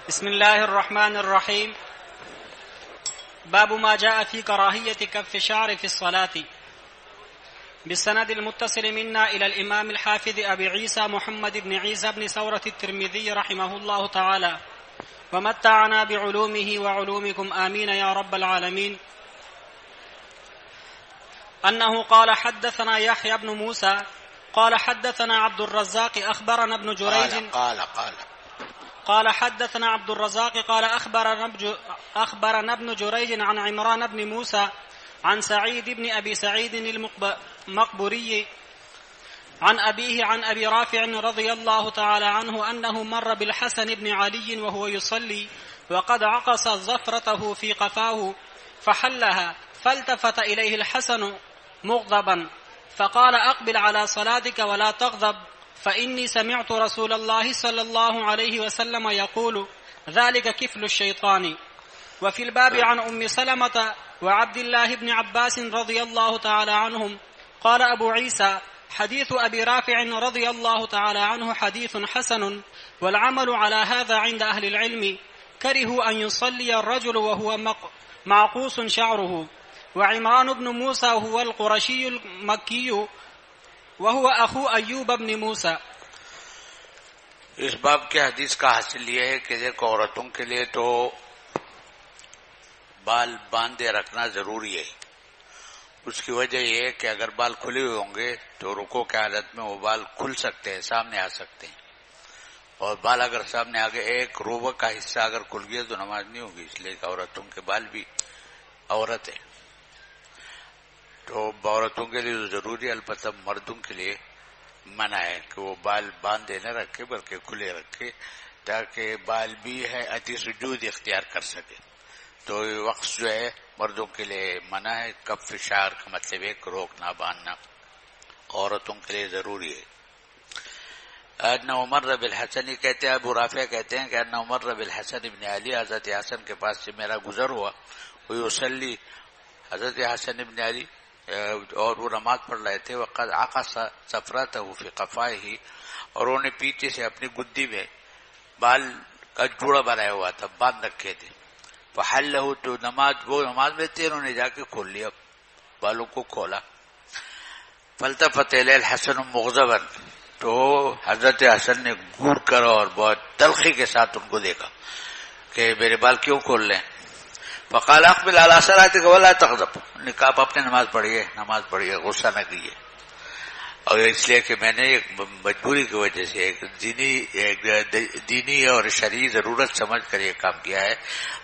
بسم الله الرحمن الرحيم. باب ما جاء في كراهية كف الشعر في الصلاة. بالسند المتصل منا إلى الإمام الحافظ أبي عيسى محمد بن عيسى بن ثورة الترمذي رحمه الله تعالى، ومتعنا بعلومه وعلومكم آمين يا رب العالمين، أنه قال حدثنا يحيى بن موسى قال حدثنا عبد الرزاق أخبرنا ابن جريج قال حدثنا عبد الرزاق قال أخبرنا ابن جريج عن عمران بن موسى عن سعيد بن أبي سعيد المقبوري عن أبيه عن أبي رافع رضي الله تعالى عنه أنه مر بالحسن بن علي وهو يصلي وقد عقص ظفرته في قفاه فحلها، فالتفت إليه الحسن مغضبا فقال: أقبل على صلاتك ولا تغضب، فإني سمعت رسول الله صلى الله عليه وسلم يقول: ذلك كفل الشيطان. وفي الباب عن أم سلمة وعبد الله بن عباس رضي الله تعالى عنهم. قال أبو عيسى: حديث أبي رافع رضي الله تعالى عنه حديث حسن، والعمل على هذا عند أهل العلم. كرهوا أن يصلي الرجل وهو معقوس شعره. وعمران بن موسى هو القرشي المكي وهو أخو أيوب بن موسى. اس باب کے حدیث کا حاصل یہ ہے کہ دیکھو عورتوں کے لیے تو بال باندھے رکھنا ضروری ہے. اس کی وجہ یہ ہے کہ اگر بال کھلے ہوئے ہوں گے تو رکوع کی حالت میں وہ بال کھل سکتے ہیں، سامنے آ سکتے ہیں، اور بال اگر سامنے آگے ایک روبہ کا حصہ اگر کھل گیا تو نماز نہیں ہوگی. اس لیے کہ عورتوں کے بال بھی عورت ہے، تو عورتوں کے لیے ضروری ہے. البتہ مردوں کے لیے منع ہے کہ وہ بال باندھے نہ رکھے بلکہ کھلے رکھے تاکہ بال بھی ہے اتی سجود اختیار کر سکے. تو یہ وقت جو ہے مردوں کے لیے منع ہے. کف شعر کا مطلب ہے کہ روکنا باندھنا عورتوں کے لیے ضروری ہے. ان عمر بالحسن کہتے ہیں، ابو رافع کہتے ہیں کہ ان عمر بالحسن ابن علی، حضرت حسن کے پاس سے میرا گزر ہوا، وہ یصلی، حضرت حسن ابن علی اور وہ نماز پڑھ رہے تھے. وقد عقص ظفرته فی قفائه، اور انہوں نے پیچھے سے اپنی گدی میں بال کا جوڑا بنایا ہوا تھا، باندھ رکھے تھے. فحله، تو وہ نماز میں تھے، انہوں نے جا کے کھول لیا، بالوں کو کھولا. فالتفت الیہ الحسن مغضبا، تو حضرت حسن نے گور کر اور بہت تلخی کے ساتھ ان کو دیکھا کہ میرے بال کیوں کھول لیں. فقال: اقبل على صلاتك ولا تغضب، نے کہا آپ اپنے نماز پڑھیے، غصہ نہ کیجیے. اور اس لیے کہ میں نے ایک مجبوری کی وجہ سے ایک دینی اور شرعی ضرورت سمجھ کر یہ کام کیا ہے.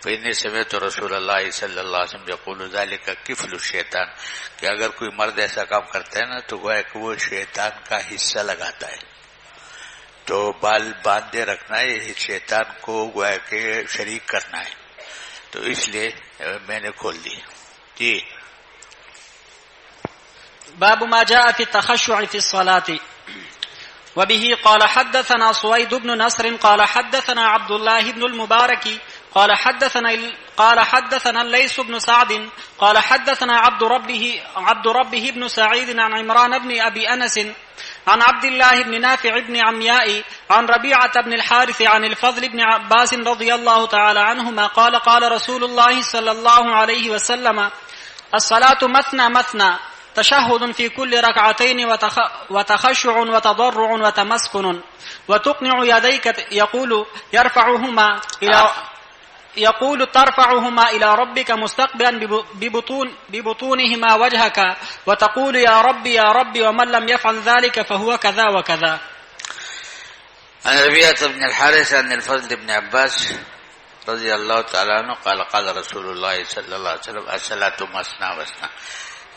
فإني سمعت رسول اللہ صلی اللہ علیہ وسلم يقول ذلك كفل الشیطان، کہ اگر کوئی مرد ایسا کام کرتا ہے نا تو گویا کہ وہ شیطان کا حصہ لگاتا ہے. تو بال باندھے رکھنا ہے شیطان کو گویا کہ شریک کرنا ہے، تو اس لیے میں نے کھول دی. جی. باب ما جاء في التخشع في الصلاة. وبه قال حدثنا سويد بن نصر قال حدثنا عبد الله بن المبارك قال حدثنا الليث بن سعد قال حدثنا عبد ربه بن سعيد عن عمران بن أبي أنس عن عبد الله بن نافع بن عمياء عن ربيعة بن الحارث عن الفضل بن عباس رضي الله تعالى عنهما قال قال رسول الله صلى الله عليه وسلم: الصلاة مثنى مثنى، تشهد في كل ركعتين وتخشع وتضرع وتمسكن وتقنع يديك، يقول ترفعهما إلى ربك مستقبلا ببطونهما وجهك، وتقول يا ربي ومن لم يفعل ذلك فهو كذا وكذا. عن ربيعة بن الحارث عن الفضل بن عباس رضی اللہ تعالیٰ عنہ قال قال رسول اللہ صلی اللہ علیہ وسلم: الصلاۃ مثنی مثنی،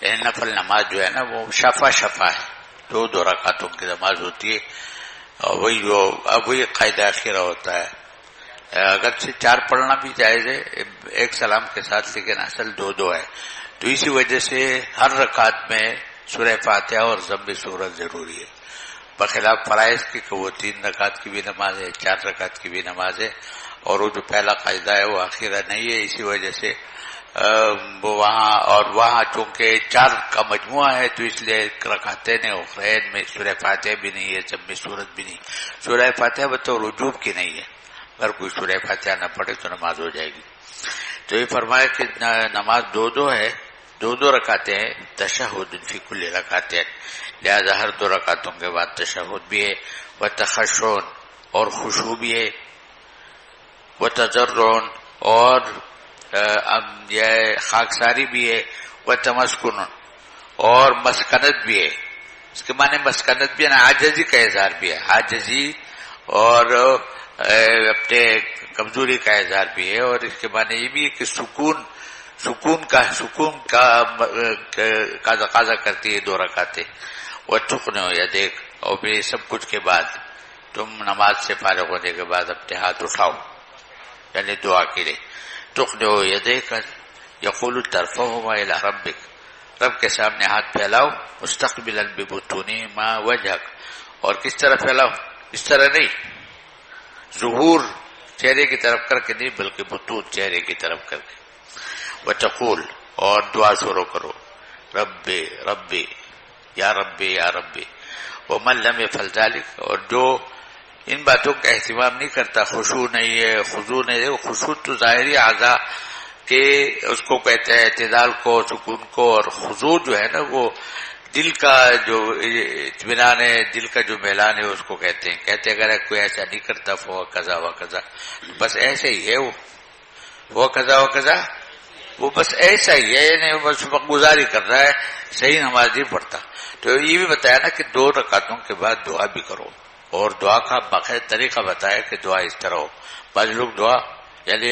یعنی نفل نماز جو ہے نا وہ شفا ہے، دو رکعتوں کی نماز ہوتی ہے، اور وہی قاعدہ اخیرہ ہوتا ہے. اگرچہ 4 پڑھنا بھی جائز ہے ایک سلام کے ساتھ، لیکن اصل 2 ہے. تو اسی وجہ سے ہر رکعت میں سورہ فاتحہ اور ضم سورت ضروری ہے، بخلاف فرائض کی کہ وہ 3 رکعت کی بھی نماز ہے، 4 رکعت کی بھی نماز ہے، اور وہ جو پہلا قاعدہ ہے وہ اخیرہ نہیں ہے. اسی وجہ سے وہ وہاں چونکہ 4 کا مجموعہ ہے تو اس لیے رکعتین اخرین میں سورہ فاتحہ بھی نہیں ہے، ضم سورت بھی نہیں. سورہ فاتحہ بطور وجوب کی نہیں ہے، اگر کوئی سورہ فاتحہ نہ پڑھے تو نماز ہو جائے گی. تو یہ فرمایا کہ نماز دو ہے، دو رکعتیں ہیں، تشہد فی کل رکعتین، لہذا ہر 2 رکعتوں کے بعد تشہد بھی ہے، وتخشع اور خشوع بھی ہے، وتضرع اور یہ خاکساری بھی ہے، وتمسکن اور مسکنت بھی ہے. اس کے معنی مسکنت بھی ہے نا، عاجزی کا اظہار بھی ہے، عاجزی اور اپنے کمزوری کا اظہار بھی ہے. اور اس کے معنی یہ بھی ہے کہ سکون کا تقاضا کرتی ہے 2 رکعتیں. وہ تقن یا دیکھ، اور پھر سب کچھ کے بعد تم نماز سے فارغ ہونے کے بعد اپنے ہاتھ اٹھاؤ، یعنی دعا کے لیے. تقن یا دیکھ یقول ترفعهما الى ربک، رب کے سامنے ہاتھ پھیلاؤ، مستقبلا ببطونهما وجهک. اور کس طرح پھیلاؤ؟ اس طرح نہیں، ظہور چہرے کی طرف کر کے نہیں، بلکہ بطون چہرے کی طرف کر کے. وتقول اور دعا شروع کرو، ربی ربی یا ربی یا ربی. ومن لم يفعل ذلك، اور جو ان باتوں کا اہتمام نہیں کرتا، خشوع نہیں ہے، خضوع نہیں ہے. خشوع تو ظاہری اعضاء کہ اس کو کہتے ہیں اعتدال کو، سکون کو، اور خضوع جو ہے نا وہ دل کا جو اطمینان ہے، دل کا جو میلان ہے اس کو کہتے ہیں. اگر کوئی ایسا نہیں کرتا فہو کذا و کذا، بس ایسے ہی ہے وہ کذا و کذا، وہ بس ایسا ہی ہے، یعنی بس گزاری کر رہا ہے، صحیح نماز نہیں پڑھتا. تو یہ بھی بتایا نا کہ 2 رکعتوں کے بعد دعا بھی کرو، اور دعا کا باقاعدہ طریقہ بتایا کہ دعا اس طرح ہو. بعض لوگ دعا یعنی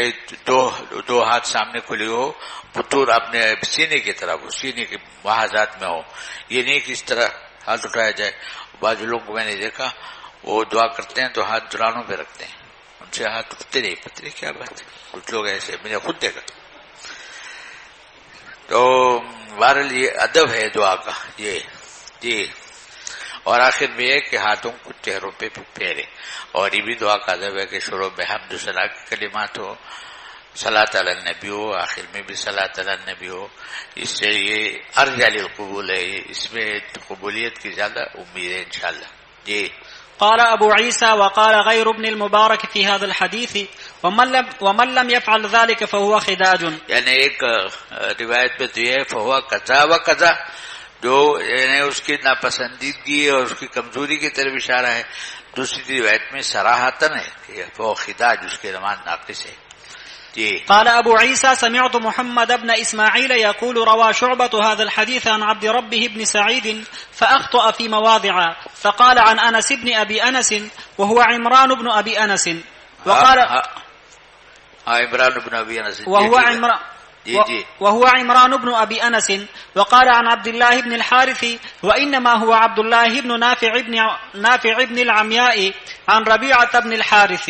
دو ہاتھ سامنے کھلی ہو، بطور اپنے سینے کی طرف ہو، سینے کے محاذات میں ہو، یہ نہیں کہ اس طرح ہاتھ اٹھایا جائے. بعض لوگ کو میں نے دیکھا وہ دعا کرتے ہیں تو ہاتھ دلانوں پہ رکھتے ہیں، ان سے ہاتھ اٹھتے نہیں، پتہ نہیں کیا بات ہے. کچھ لوگ ایسے میں نے خود دیکھا. تو بہرحال یہ ادب ہے دعا کا یہ جی. اور آخر میں یہ کہ ہاتھوں کو چہروں پہ پھیرے. اور یہ بھی دعا کا ادب ہے کہ شروع میں حمد و ثنا کے کلمات ہو، صلاۃ علی النبی ہو، آخر میں بھی صلاۃ علی النبی ہو. اس سے یہ ارجع للقبول ہے، اس میں قبولیت کی زیادہ امید ہے انشاءاللہ. جی. قال أبو عيسى وقال غير ابن المبارك في هذا الحديث ومن لم يفعل ذلك فهو خداج. یعنی ایک روایت میں تو یہ فہو کذا و کذا، جو یعنی اس کی ناپسندیدگی اور اس کی کمزوری کی طرف اشارہ ہے. دوسری روایت میں صراحتاً ہے کہ فہو خداج، اس کے نماز ناقص ہے. قال أبو عيسى سمعت محمد بن إسماعيل يقول روى شعبة هذا الحديث عن عبد ربه بن سعيد فأخطأ في مواضع، فقال عن أنس بن أبي أنس وهو عمران بن أبي أنس، وقال عمران بن أبي أنس وهو عمران بن أبي أنس، وقال عن عبد الله بن الحارث وإنما هو عبد الله بن نافع بن العمياء عن ربيعة بن الحارث.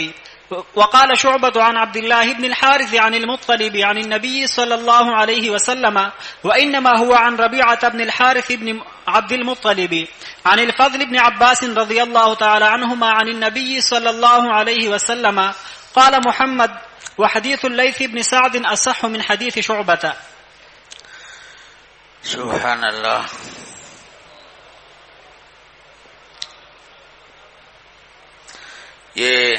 وقال شعبة عن عبد الله بن الحارث عن المطلب عن النبي صلى الله عليه وسلم وإنما هو عن ربيعة بن الحارث بن عبد المطلب عن الفضل بن عباس رضي الله تعالى عنهما عن النبي صلى الله عليه وسلم. قال محمد وحديث الليث بن سعد أصح من حديث شعبة. سبحان اللہ. یہ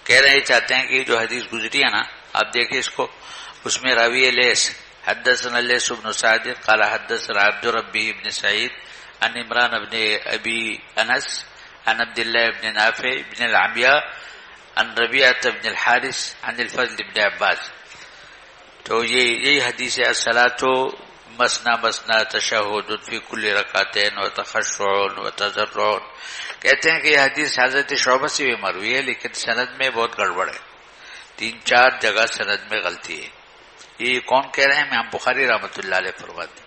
کہہ رہے چاہتے ہیں کہ جو حدیث گزری ہے نا، آپ دیکھیں اس کو، اس میں راوی لیس حدثنا لیس بن سعد قال حدثنا عبد ربه بن سعید عن عمران بن ابی انس عن عبد الله بن نافع بن العمياء عن ربيعة بن الحارث عن الفضل بن عباس. تو یہی حدیث ہے. الصلاۃ مثنى مثنى تشہد فی کل رکعتین وتخشع وتضرع. کہتے ہیں کہ یہ حدیث حضرت شعبہ سے بھی مروی ہے، لیکن سند میں بہت گڑبڑ ہے، 3-4 جگہ سند میں غلطی ہے. یہ کون کہہ رہے ہیں؟ امام بخاری رحمۃ اللہ علیہ فرماتے ہیں.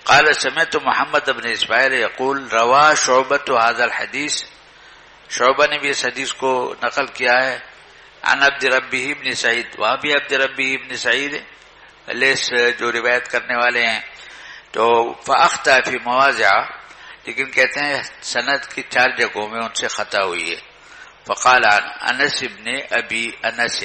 قال سمعت محمد بن اسماعیل یقول روا شعبۃ هذا الحدیث، شعبہ نے بھی اس حدیث کو نقل کیا ہے عن عبد ربه بن سعید. وہاں بھی عبد ربه بن سعید لیس جو روایت کرنے والے ہیں. تو فاخطا فی مواضع، لیکن کہتے ہیں سند کی 4 جگہوں میں ان سے خطا ہوئی ہے. فقال عن انس بن ابی انس،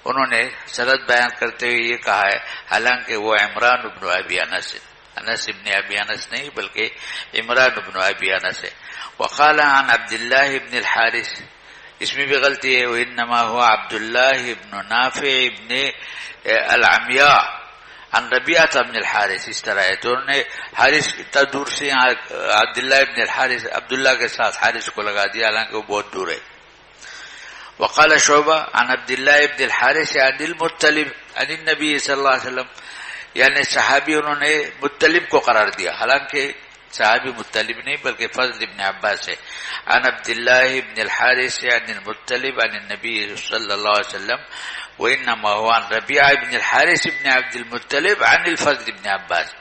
انہوں نے سند بیان کرتے ہوئے یہ کہا ہے، حالانکہ وہ عمران بن ابی انس انس ابن ابی انس نہیں بلکہ عمران ابن ابی انس ہے. وقال عن عبداللہ ابن الحارث، اس میں بھی غلطی ہے، وانما هو عبداللہ ابن نافع ابن العمیاء عن ربیعہ ابن الحارث، اس طرح ہے. تو انہوں نے حارث اتنا دور سے عبداللہ ابن الحارث عبداللہ کے ساتھ حارث کو لگا دیا، حالانکہ وہ بہت دور ہے. وقال شعبہ عن عبداللہ ابن الحارث عن المطلب عن النبی صلی اللہ علیہ وسلم، یعنی صحابی انہوں نے مطلب کو قرار دیا، حالانکہ صحابی مطلب نہیں بلکہ فضل ابن عباس ہے. عن عبداللہ ابن الحارث عن المطلب عن النبی صلی اللہ علیہ وسلم وانما هو عن ربیعہ ابن الحارث ابن عبد المطلب عن الفضل ابن عباس.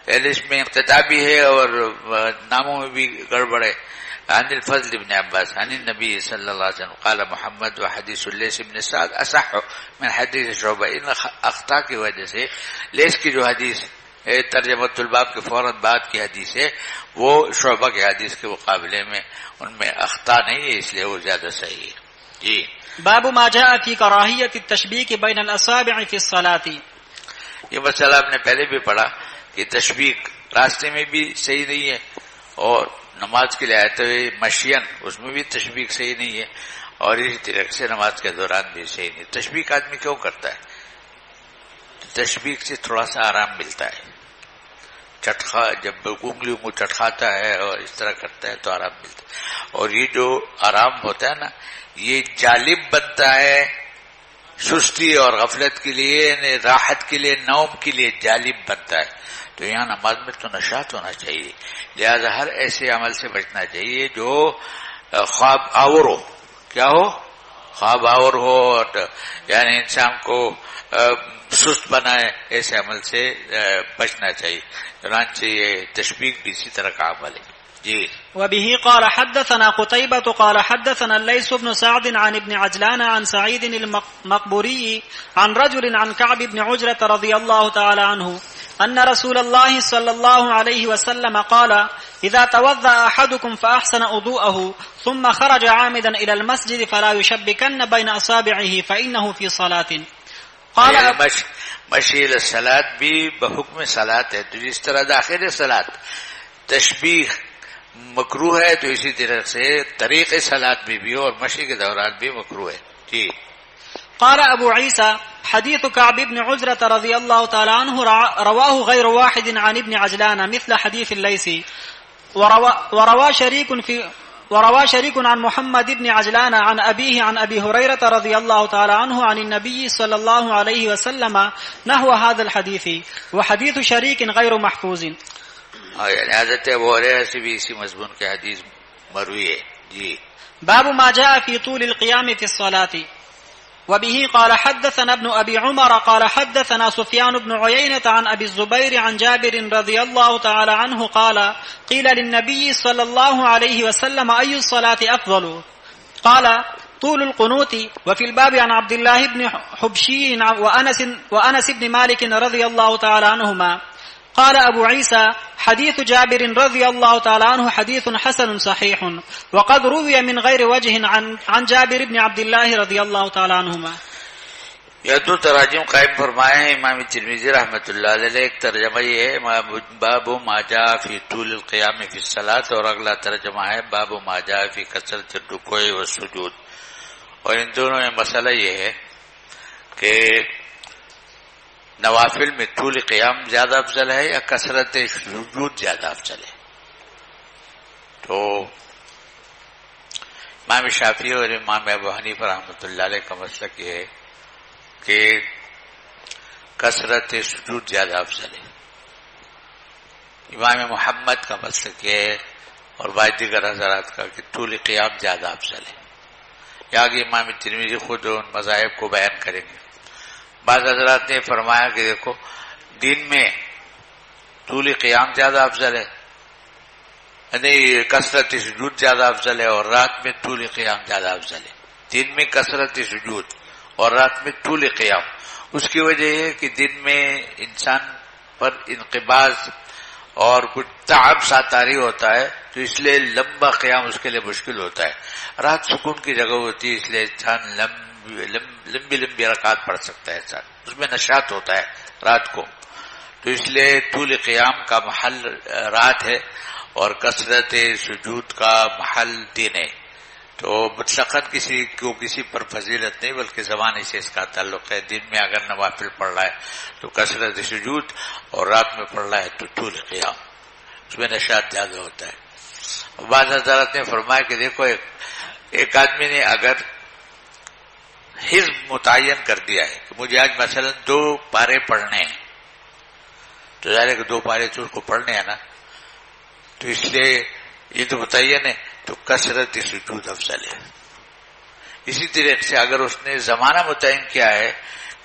یعنی اس میں انقطاع بھی ہے اور ناموں میں بھی گڑبڑ ہے. عن الفضل ابن عباس عن النبی صلی اللہ علیہ وسلم قال محمد وحدیث لیث ابن سعد اصح من حدیث شعبہ. ان اخطاء کی وجہ سے لیث کی جو حدیث ترجمۃ الباب کے فوراً بعد کی حدیث ہے وہ شعبہ کی حدیث کے مقابلے میں ان میں اخطاء نہیں ہے، اس لیے وہ زیادہ صحیح ہے. جی. باب ما جاء في كراهية التشبيك بين الأصابع في الصلاة. یہ مسئلہ آپ نے پہلے بھی پڑھا کہ تشبیک راستے میں بھی صحیح نہیں ہے اور نماز کے لیے آتے ہوئے مشین اس میں بھی تشبیک صحیح نہیں ہے، اور اسی طریقے سے نماز کے دوران بھی صحیح نہیں. تشبیک آدمی کیوں کرتا ہے؟ تشبیک سے تھوڑا سا آرام ملتا ہے. جب انگلیوں کو چٹکاتا ہے اور اس طرح کرتا ہے تو آرام ملتا ہے، اور یہ جو آرام ہوتا ہے نا یہ جالب بنتا ہے سستی اور غفلت کے لیے، راحت کے لیے، نوم کے لیے جالب بنتا ہے. تو یہاں نماز میں تو نشاط ہونا چاہیے، لہذا ہر ایسے عمل سے بچنا چاہیے جو خواب آور ہو. کیا ہو؟ خواب آور ہو، یعنی انسان کو سست بنائے، ایسے عمل سے بچنا چاہیے. چنانچہ یہ تشبیک بھی اسی طرح کا عمل ہے. جی. وبه قال حدثنا قتيبة قال حدثنا الليث بن سعد عن ابن عجلان عن سعيد المقبوري عن رجل عن كعب بن عجرة رضي الله تعالى عنه أن رسول الله صلى الله عليه وسلم قال إذا توضأ أحدكم فأحسن وضوءه ثم خرج عامدا إلى المسجد فلا يشبكن بين أصابعه فإنه في صلاة. قال مشیل الصلاة بھی بحکم صلاة ہے، تو جس طرح داخل صلاة تشبیح مکروہ ہے تو اسی طرح سے طریق صلاة بھی اور مشی کے دوران بھی مکروہ ہے. جی. قال ابو عيسى حديث كعب بن عجرة رضي الله تعالى عنه رواه غير واحد عن ابن عجلان مثل حديث الليث، وروى شريك عن محمد بن عجلان عن أبيه عن أبي هريرة رضي الله تعالى عنه عن النبي صلى الله عليه وسلم نحو هذا الحديث، وحديث شريك غير محفوظ. یعنی حضرت ابو ہریرہ سے بھی اسی مضمون کے حدیث مروی ہے. جی. باب ما جاء في طول القيام في الصلاة. وبه قال حدثنا ابن أبي عمر قال حدثنا سفيان بن عيينة عن أبي الزبير عن جابر رضي الله تعالى عنه قال قيل للنبي صلى الله عليه وسلم أي الصلاة أفضل؟ قال طول القنوت. وفي الباب عن عبد الله بن حبشي وأنس بن مالك رضي الله تعالى عنهما. قال ابو عيسى حديث جابر رضي الله تعالى عنه حديث حسن صحيح، وقد روي من غير وجه عن جابر بن عبد الله رضي الله تعالى عنهما. یہ دو تراجم قائم فرمائے ہیں امام ترمذی رحمۃ اللہ علیہ. ایک ترجمہ یہ ہے باب ما جاء فی طول القیام فی الصلاۃ، اور اگلا ترجمہ ہے باب ما جاء فی کثرۃ الرکوع والسجود. اور ان دونوں میں مسئلہ یہ ہے کہ نوافل میں طول قیام زیادہ افضل ہے یا کثرت سجود زیادہ افضل ہے. تو امام شافعی اور امام ابو حنیفہ رحمۃ اللہ علیہ کا مسلک یہ ہے کہ کثرت سجود زیادہ افضل ہے. امام محمد کا مسلک یہ ہے اور بعض دیگر حضرات کا کہ طول قیام زیادہ افضل ہے. یا کہ امام ترمذی خود ان مذاہب کو بیان کریں گے. بعض حضرات نے فرمایا کہ دیکھو دن میں طول قیام زیادہ افضل ہے، یعنی کثرت سجود زیادہ افضل ہے، اور رات میں طول قیام زیادہ افضل ہے. دن میں کثرت سجود اور رات میں طول قیام. اس کی وجہ یہ کہ دن میں انسان پر انقباض اور کچھ تعب ساتاری ہوتا ہے، تو اس لیے لمبا قیام اس کے لیے مشکل ہوتا ہے. رات سکون کی جگہ ہوتی ہے، اس لیے انسان لمبی رکعات پڑھ سکتا ہے. انسان اس میں نشاط ہوتا ہے رات کو. تو اس لیے طول قیام کا محل رات ہے اور کثرت سجود کا محل دن ہے. تو مطلقاً کسی پر فضیلت نہیں بلکہ زمانے سے اس کا تعلق ہے. دن میں اگر نوافل پڑھ رہا ہے تو کثرت سجود اور رات میں پڑھ رہا ہے تو طول قیام، اس میں نشاط زیادہ ہوتا ہے. بعض حضرات نے فرمایا کہ دیکھو ایک آدمی نے اگر حزب متعین کر دیا ہے کہ مجھے آج مثلا 2 پارے پڑھنے ہیں، تو ظاہر ہے کہ 2 پارے تو اس کو پڑھنے ہیں نا، تو اس لیے یہ تو متعین ہے تو کثرت سجود افضل ہے. اسی طریقے سے اگر اس نے زمانہ متعین کیا ہے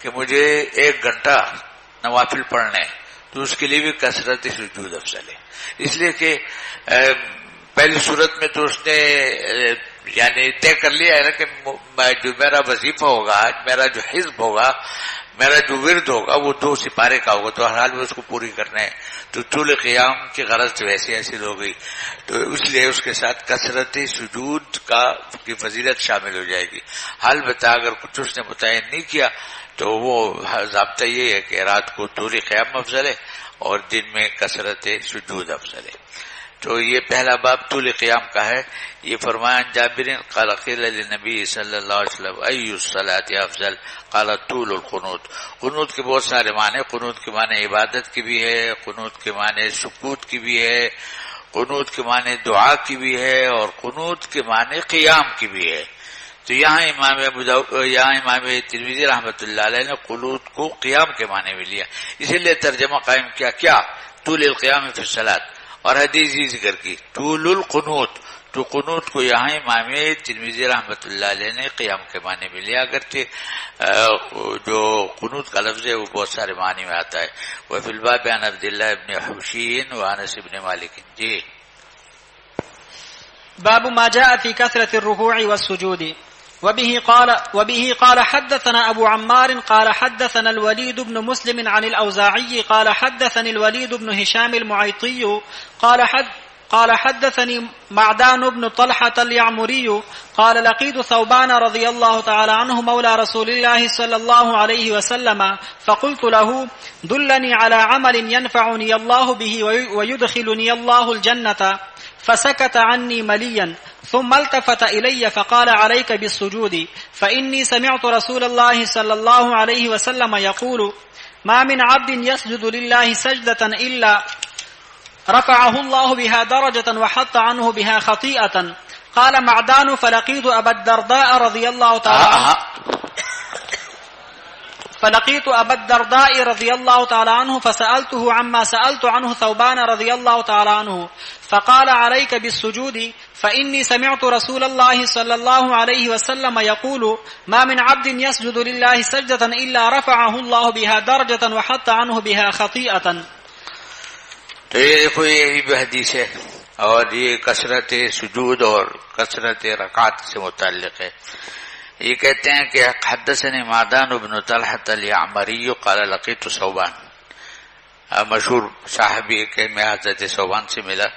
کہ مجھے 1 گھنٹہ نوافل پڑھنے ہیں تو اس کے لیے بھی کثرت سجود افضل ہے. اس لیے کہ پہلی صورت میں تو اس نے یعنی طے کر لیا ہے نا کہ جو میرا وظیفہ ہوگا، میرا جو حزب ہوگا، میرا جو ورد ہوگا وہ 2 سپارے کا ہوگا، تو ہر حال میں اس کو پوری کرنا ہے. تو طول قیام کی غرض تو ویسے حاصل ہو گئی، تو اس لیے اس کے ساتھ کثرت سجود کی فضیلت شامل ہو جائے گی. حال بتا اگر کچھ اس نے متعین نہیں کیا تو وہ ضابطہ یہ ہے کہ رات کو طول قیام افضل ہے اور دن میں کثرت سجود افضل ہے. تو یہ پہلا باب طول قیام کا ہے. یہ فرمایا جابر قال قیل للنبی صلی اللہ علیہ وسلم ای الصلاۃ افضل قال طول القنوت. قنوت کے بہت سارے معنی، قنوت کے معنی عبادت کی بھی ہے، قنوت کے معنی سکوت کی بھی ہے، قنوت کے معنی دعا کی بھی ہے، اور قنوت کے معنی قیام کی بھی ہے. تو یہاں امام ترمذی رحمۃ اللہ علیہ نے قنوت کو قیام کے معنی میں لیا، اسی لیے ترجمہ قائم کیا طول القیام فی الصلاۃ، اور حدیث ہی ذکر کی طول القنوت. تو قنوت کو یہاں امام ترمذی رحمۃ اللہ علیہ نے قیام کے معنی میں لیا، اگرچہ جو قنوت کا لفظ ہے وہ بہت سارے معنی میں آتا ہے. وفی الباب عن عبد الله بن حبشین وانس بن مالک. جی باب ما جاء في كثرة الركوع والسجود. وبه قال حدثنا أبو عمار قال حدثنا الوليد بن مسلم عن الأوزاعي قال حدثني الوليد بن هشام المعيطي قال حدثني معدان بن طلحة اليعمري قال لقيت ثوبان رضي الله تعالى عنه مولى رسول الله صلى الله عليه وسلم فقلت له دلني على عمل ينفعني الله به ويدخلني الله الجنة فسكت عني مليا ثم التفت إلي فقال عليك بالسجود فإني سمعت رسول الله صلى الله عليه وسلم يقول ما من عبد يسجد لله سجدة إلا رفعه الله بها درجة وحط عنه بها خطيئة. قال معدان فلقيت أبا الدرداء رضي الله تعالى عنه فسألته عما سألت عنه ثوبان رضي الله تعالى عنه فقال عليك بالسجود فإني سمعت رسول الله صلى الله عليه وسلم يقول ما من عبد يسجد لله سجدة إلا رفعه الله بها درجة وحط عنه بها خطيئة. تو یہ دیکھو یہی بھی حدیث ہے اور یہ کثرت سجود اور کثرت رکعات سے متعلق ہے. یہ کہتے ہیں کہ حدثني معدان بن طلحة اليعمري قال لقيت ثوبان، مشہور صحابی کہ میں حضرت ثوبان سے ملا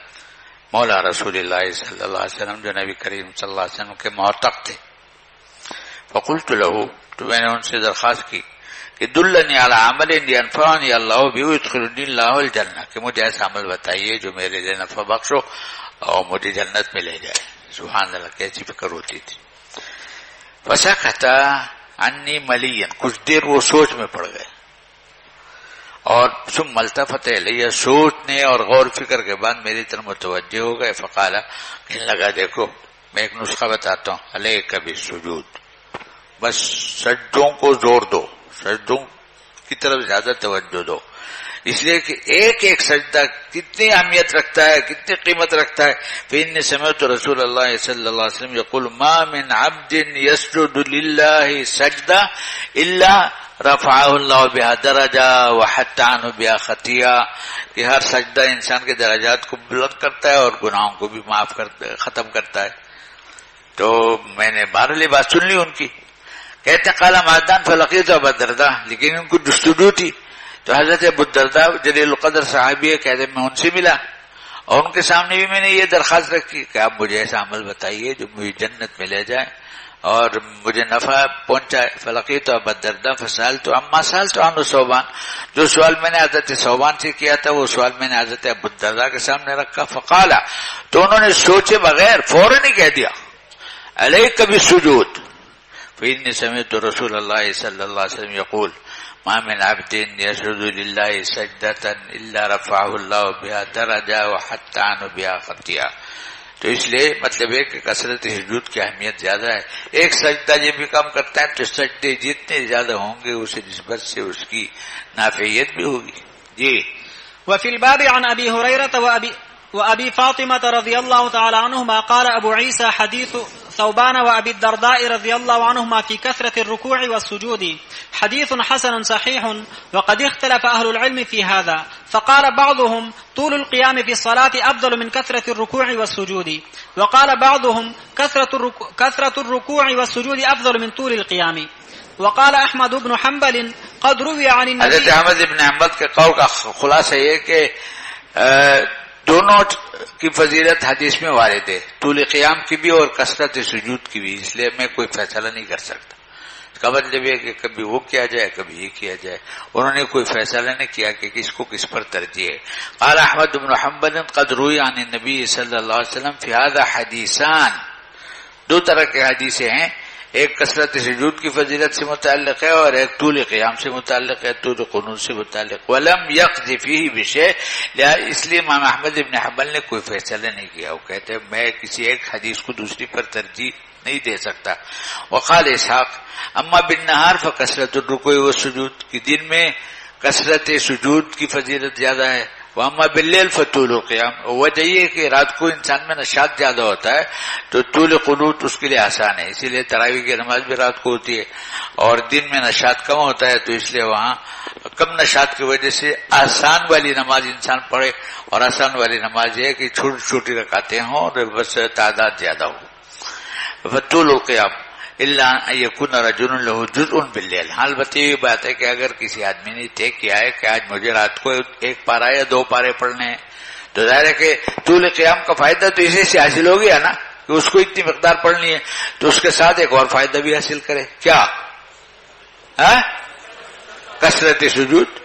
مولا رسول اللہ صلی اللہ علیہ وسلم جو نبی کریم صلی اللہ علیہ وسلم کے معتق تھے. فقلت له، تو میں نے ان سے درخواست کی کہ دلنی علی عمل ینفعنی اللہ بہ ویدخلنی اللہ الجنہ، کہ مجھے ایسا عمل بتائیے جو میرے لیے نفع بخش ہو اور مجھے جنت میں لے جائے. سبحان اللہ، کیسی فکر ہوتی تھی. فسکت عنی ملیا، کچھ دیر وہ سوچ میں پڑ گئے، اور ثم التفت الی، سوچنے اور غور فکر کے بعد میری طرف متوجہ ہو گئے. فقال، کہنے لگا دیکھو میں ایک نسخہ بتاتا ہوں، علیک بالسجود، بس سجدوں کو زور دو، سجدوں کی طرف زیادہ توجہ دو، اس لیے کہ ایک ایک سجدہ کتنی اہمیت رکھتا ہے، کتنی قیمت رکھتا ہے. فإني سمعت رسول اللہ صلی اللہ علیہ وسلم يقول ما من عبد يسجد لله سجدة إلا رفعه الله بها درجة وحط عنه بها خطيئة، کہ ہر سجدہ انسان کے درجات کو بلند کرتا ہے اور گناہوں کو بھی معاف ختم کرتا ہے. تو میں نے بہرحال بات سن لی ان کی. کہتے قال معدان فلقيت ابا الدرداء، لیکن ان کو جستجو تھی تو حضرت ابو الدرداء جلیل القدر صحابی ہے، کہتے میں ان سے ملا اور ان کے سامنے بھی میں نے یہ درخواست رکھی کہ آپ مجھے ایسا عمل بتائیے جو مجھے جنت میں لے جائے اور مجھے نفع پہنچا. فلقیت ابا الدرداء فسألت عما سألت عنه ثوبان، جو سوال میں نے حضرت ثوبان سے کیا تھا وہ سوال میں نے حضرت ابو الدرداء کے سامنے رکھا. فقال، تو انہوں نے سوچے بغیر فوراً ہی کہہ دیا علیک بالسجود. فإني سمعت رسول الله صلی اللہ علیہ وسلم يقول ما من عبد يسجد لله سجدة إلا رفعه الله بها درجة وحتى عنه بها خطيئة. تو اس لیے مطلب ہے کہ کثرت سجود کی اہمیت زیادہ ہے. ایک سجدہ یہ بھی کام کرتا ہے تو سجدے جتنے زیادہ ہوں گے اسے نسبت سے اس کی نافعیت بھی ہوگی. جی. وفي الباب عن أبي هريرة وأبي فاطمة رضي الله تعالى عنهما قال أبو عيسى حديث ثوبان وأبي الدرداء رضي الله عنهما في كثرة الركوع والسجود حديث حسن صحيح، وقد اختلف أهل العلم في هذا، فقال بعضهم طول القيام في الصلاة أفضل من كثرة الركوع والسجود، وقال بعضهم كثرة الركوع والسجود أفضل من طول القيام. وقال احمد بن حنبل قد روي عن النبي. حضرت احمد بن حنبل کے قول کا خلاصہ یہ کہ دونوں کی فضیلت حدیث میں وارد ہے، طول قیام کی بھی اور کثرت سجود کی بھی، اس لیے میں کوئی فیصلہ نہیں کر سکتا. اس کا مطلب یہ کہ کبھی وہ کیا جائے کبھی یہ کیا جائے. انہوں نے کوئی فیصلہ نہیں کیا کہ کس کو کس پر ترجیح ہے. قال احمد بن حنبل قد روی عن النبی صلی اللہ علیہ وسلم فی هذا حدیثان، دو طرح کے حدیثیں ہیں، ایک کثرت سجود کی فضیلت سے متعلق ہے اور ایک طول قیام سے متعلق ہے، طول قنوت سے متعلق. ولم یقض فیہ بشیء، اس لیے امام احمد بن حنبل نے کوئی فیصلہ نہیں کیا. وہ کہتے ہیں میں کسی ایک حدیث کو دوسری پر ترجیح نہیں دے سکتا. وقال اسحاق اما بالنہار فکثرت الرکوع والسجود، کہ دن میں کثرت سجود کی فضیلت زیادہ ہے. واما باللیل فطول القیام، وجہ یہ کہ رات کو انسان میں نشاط زیادہ ہوتا ہے تو طول قنوت اس کے لیے آسان ہے، اسی لیے تراویح کی نماز بھی رات کو ہوتی ہے. اور دن میں نشاط کم ہوتا ہے تو اس لیے وہاں کم نشاط کی وجہ سے آسان والی نماز انسان پڑھے. اور آسان والی نماز یہ ہے کہ چھوٹی چھوٹی رکعتیں ہوں اور بس تعداد زیادہ ہو. فطول القیام الا ان یکون رجل له جزء باللیل. حال بتی ہوئی بات ہے کہ اگر کسی آدمی نے طے کیا ہے کہ آج مجھے رات کو ایک پارہ یا دو پارے پڑھنے ہیں تو ظاہر ہے کہ طول قیام کا فائدہ تو اسی سے حاصل ہو گیا نا کہ اس کو اتنی مقدار پڑھنی ہے، تو اس کے ساتھ ایک اور فائدہ بھی حاصل کرے. کیا؟ کثرت سجود.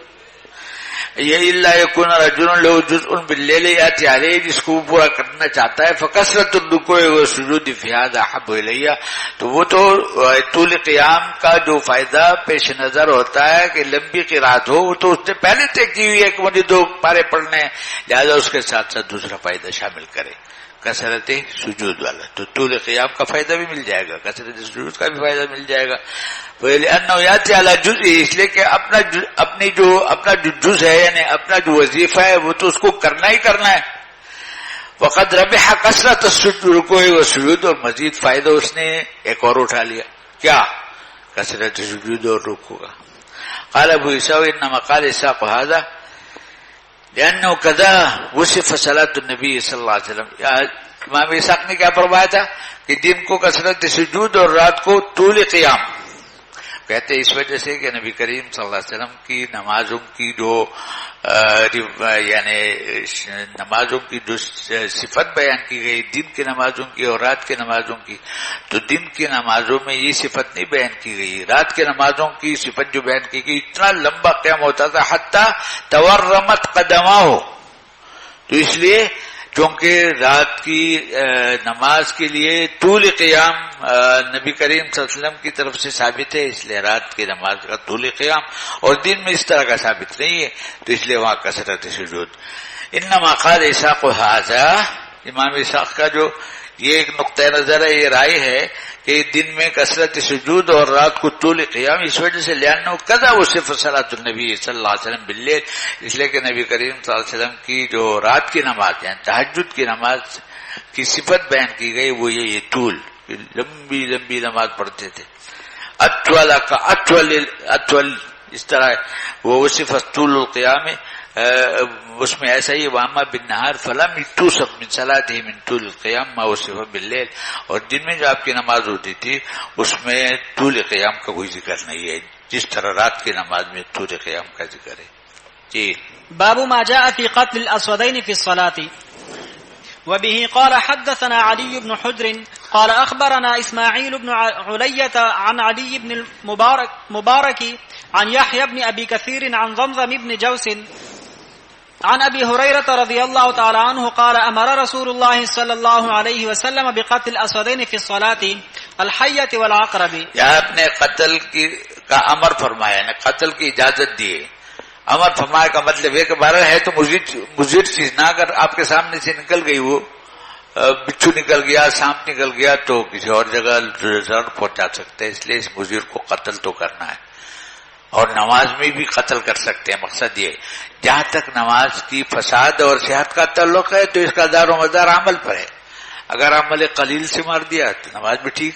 یہ اللہ یکون رجل له جزء باللیل یاتی علیہ، جس کو پورا کرنا چاہتا ہے. فکثرت الرکوع والسجود فی ھذا احب الی، تو وہ تو طول قیام کا جو فائدہ پیش نظر ہوتا ہے کہ لمبی قرات ہو وہ تو اس نے پہلے طے کی ہوئی ہے کہ مجھے دو پارے پڑھنے ہیں، لہذا اس کے ساتھ ساتھ دوسرا فائدہ شامل کرے کثرت سجود والا. تو طول قیام کا فائدہ بھی مل جائے گا، کثرت سجود کا بھی فائدہ مل جائے گا. لأنه يأتي على جزء، اس لیے کہ اپنا جو جز ہے یعنی اپنا جو وظیفہ ہے وہ تو اس کو کرنا ہی کرنا ہے. وقد ربح کثرت الرکوع والسجود، اور مزید فائدہ اس نے ایک اور اٹھا لیا. کیا؟ کثرت سجود اور رکوع کا. قال ابو عیسیٰ انما قال اسحاق هذا لأنه كذا وصف صلاة النبی صلی اللہ علیہ وسلم. امام اسحاق نے کیا فرمایا تھا کہ دن کو کثرت سجود اور رات کو طول قیام. کہتے اس وجہ سے کہ نبی کریم صلی اللہ علیہ وسلم کی نمازوں کی جو یعنی نمازوں کی جو صفت بیان کی گئی، دن کی نمازوں کی اور رات کی نمازوں کی، تو دن کی نمازوں میں یہ صفت نہیں بیان کی گئی. رات کی نمازوں کی صفت جو بیان کی گئی اتنا لمبا قیام ہوتا تھا حتی تورمت قدماہ، تو اس لیے چونکہ رات کی نماز کے لیے طول قیام نبی کریم صلی اللہ علیہ وسلم کی طرف سے ثابت ہے، اس لیے رات کی نماز کا طول قیام، اور دن میں اس طرح کا ثابت نہیں ہے تو اس لیے وہاں کثرت سجود. انما قال اسحاق هذا، امام اسحاق کا جو یہ ایک نقطہ نظر ہے، یہ رائے ہے کہ دن میں کثرت سجود اور رات کو طول قیام، اس وجہ سے لأنه كذا وصف صلاة النبی صلی اللہ علیہ وسلم باللیل، اس لیے کہ نبی کریم صلی اللہ علیہ وسلم کی جو رات کی نماز یعنی تہجد کی نماز کی صفت بیان کی گئی وہ یہ طول، لمبی لمبی نماز پڑھتے تھے. اطول اس طرح وہ وصف طول القیام، اس میں ایسا ہی واما بالنہار فلم توصف من صلاته من طول القیام ما وصف باللیل، اور دن میں جو آپ کی نماز ہوتی تھی اس میں طول قیام کا کوئی ذکر نہیں ہے جس طرح رات کی نماز میں طول قیام کا ذکر ہے. جی. باب ما جاء في قتل الأسودين في الصلاة. وبه قال حدثنا علي بن حجر قال أخبرنا إسماعيل بن علية عن علي بن المبارك عن يحيى بن أبي كثير عن ضمضم بن جوس عن أبي هريرة رضي الله تعالى عنه قال أمر رسول الله صلى الله عليه وسلم بقتل الأسودين في الصلاة الحية والعقرب. یہاں اپنے قتل کا امر فرمایا، یعنی قتل کی اجازت دی ہے. امر فرمایا کا مطلب ہے کہ بہرحال ہے تو مضر چیز نہ، اگر آپ کے سامنے سے نکل گئی، وہ بچھو نکل گیا، سانپ نکل گیا، تو کسی اور جگہ ضرر پہنچا سکتے ہیں، اس لیے اس مضر کو قتل تو کرنا ہے. اور نماز میں بھی قتل کر سکتے ہیں. مقصد یہ جہاں تک نماز کی فساد اور صحت کا تعلق ہے تو اس کا دار و مدار عمل پر ہے. اگر عمل قلیل سے مار دیا تو نماز بھی ٹھیک